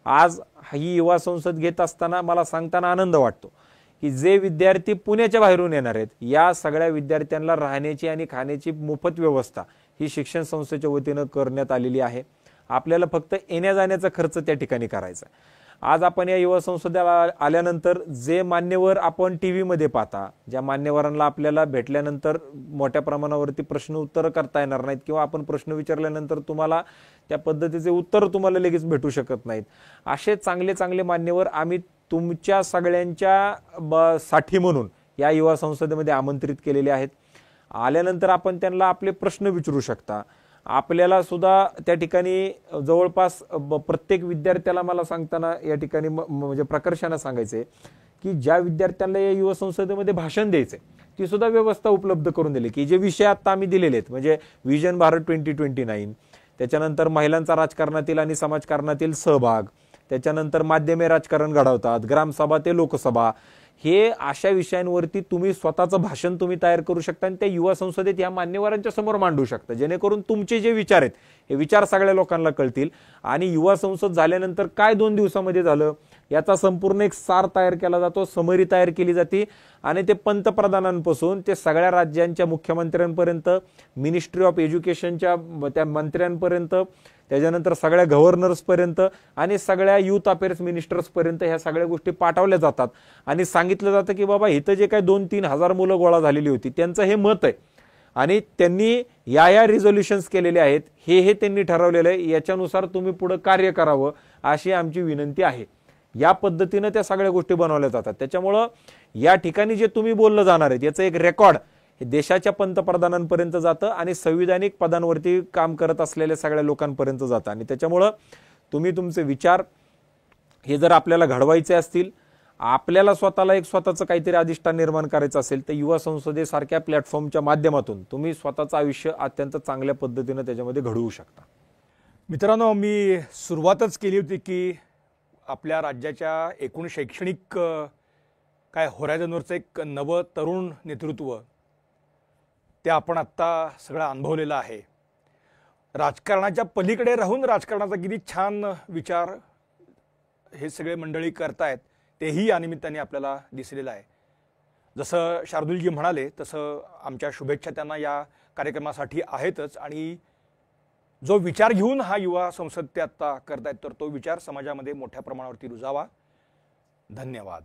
आज ही युवा संसद घेत असताना मला सांगताना आनंद वाटतो की जे विद्यार्थी पुण्याच्या बाहेरून येणार आहेत, या सगळ्या विद्यार्थ्यांना राहण्याची आणि खाण्याची मोफत व्यवस्था ही शिक्षण संस्थेच्या वतीनं करण्यात आलेली आहे. आपल्याला फक्त येण्या जाण्याचा खर्च त्या ठिकाणी करायचा. आज आपण या युवा संसदेला आल्यानंतर जे मान्यवर आपण टीव्ही मध्ये पाहता, ज्या मान्यवरांना आपल्याला भेटल्यानंतर मोठ्या प्रमाणावरती प्रश्न उत्तर करता येणार नाहीत किंवा आपण प्रश्न विचारल्यानंतर तुम्हाला त्या पद्धतीचे उत्तर तुम्हाला लगेच भेटू शकत नाहीत, असे चांगले चांगले मान्यवर आम्ही तुमच्या सगळ्यांच्या साठी म्हणून या युवा संसदेमध्ये आमंत्रित केलेले आहेत. आल्यानंतर आपण त्यांना आपले प्रश्न विचारू शकता. आपल्याला सुद्धा त्या ठिकाणी जवळपास प्रत्येक विद्यार्थ्याला मला सांगताना या ठिकाणी म्हणजे प्रकर्षाने सांगायचे की ज्या विद्यार्थ्यांना या युवा संसदेमध्ये भाषण द्यायचंय ती सुद्धा व्यवस्था उपलब्ध करून दिली की जे विषय आता आम्ही दिलेले आहेत, म्हणजे विजन भारत 2029, त्याच्यानंतर महिलांचा राजकारणातील आणि समाजकारणातील सहभाग, त्याच्यानंतर माध्यमे राजकारण घडवतात, ग्रामसभा ते लोकसभा, हे अशा विषयांवरती तुम्ही स्वतःचं भाषण तुम्ही तयार करू शकता आणि त्या युवा संसदेत या मान्यवरांच्या समोर मांडू शकता, जेणेकरून तुमचे जे विचार आहेत हे विचार सगळ्या लोकांना कळतील. आणि युवा संसद झाल्यानंतर काय 2 दिवसामध्ये झालं याचा संपूर्ण एक सार तयार केला जातो, समरी तयार केली जाते आणि ते पंतप्रधानांपासून ते सगळ्या राज्यांच्या मुख्यमंत्र्यांपर्यंत, मिनिस्ट्री ऑफ एज्युकेशनच्या त्या मंत्र्यांपर्यंत, त्याच्यानंतर सगळ्या गव्हर्नर्स पर्यंत आणि सगळ्या युथ अफेअर्स मिनिस्टर्स पर्यंत ह्या सगळ्या गोष्टी पाठवल्या जातात आणि सांगितलं जातं की बाबा इथं जे काही 2-3 हजार मुलं गोळा झालेली होती त्यांचं हे मत आहे आणि त्यांनी या रिझोल्युशन्स केलेले आहेत, हे त्यांनी ठरवलेलं आहे, याच्यानुसार तुम्ही पुढे कार्य करावं अशी आमची विनंती आहे. या पद्धतीने त्या सगळ्या गोष्टी बनवल्या जातात. त्याच्यामुळं या ठिकाणी जे तुम्ही बोललं जाणार आहे याचं एक रेकॉर्ड हे देशाच्या पंतप्रधानांपर्यंत जातं आणि संविधानिक पदांवरती काम करत असलेल्या सगळ्या लोकांपर्यंत जातं. आणि त्याच्यामुळं तुम्ही तुमचे विचार हे जर आपल्याला घडवायचे असतील, आपल्याला स्वतःला एक स्वतःचं काहीतरी अधिष्ठान निर्माण करायचं असेल तर युवा संसदेसारख्या प्लॅटफॉर्मच्या माध्यमातून तुम्ही स्वतःचं आयुष्य अत्यंत चांगल्या पद्धतीने त्याच्यामध्ये घडवू शकता. मित्रांनो, मी सुरुवातच केली होती की आपल्या राज्याच्या एकूण शैक्षणिक काय होरायझनवरचं एक नवं तरुण नेतृत्व ते आपण आत्ता सगळं अनुभवलेलं आहे. राजकारणाच्या पलीकडे राहून राजकारणाचा किती छान विचार हे सगळे मंडळी करतायत तेही या निमित्ताने आपल्याला दिसलेलं आहे. जसं शार्दूलजी म्हणाले तसं आमच्या शुभेच्छा त्यांना या कार्यक्रमासाठी आहेतच. आणि जो विचार घेऊन हा युवा संसद ते आत्ता करतायत तर तो विचार समाजामध्ये मोठ्या प्रमाणावरती रुजावा. धन्यवाद.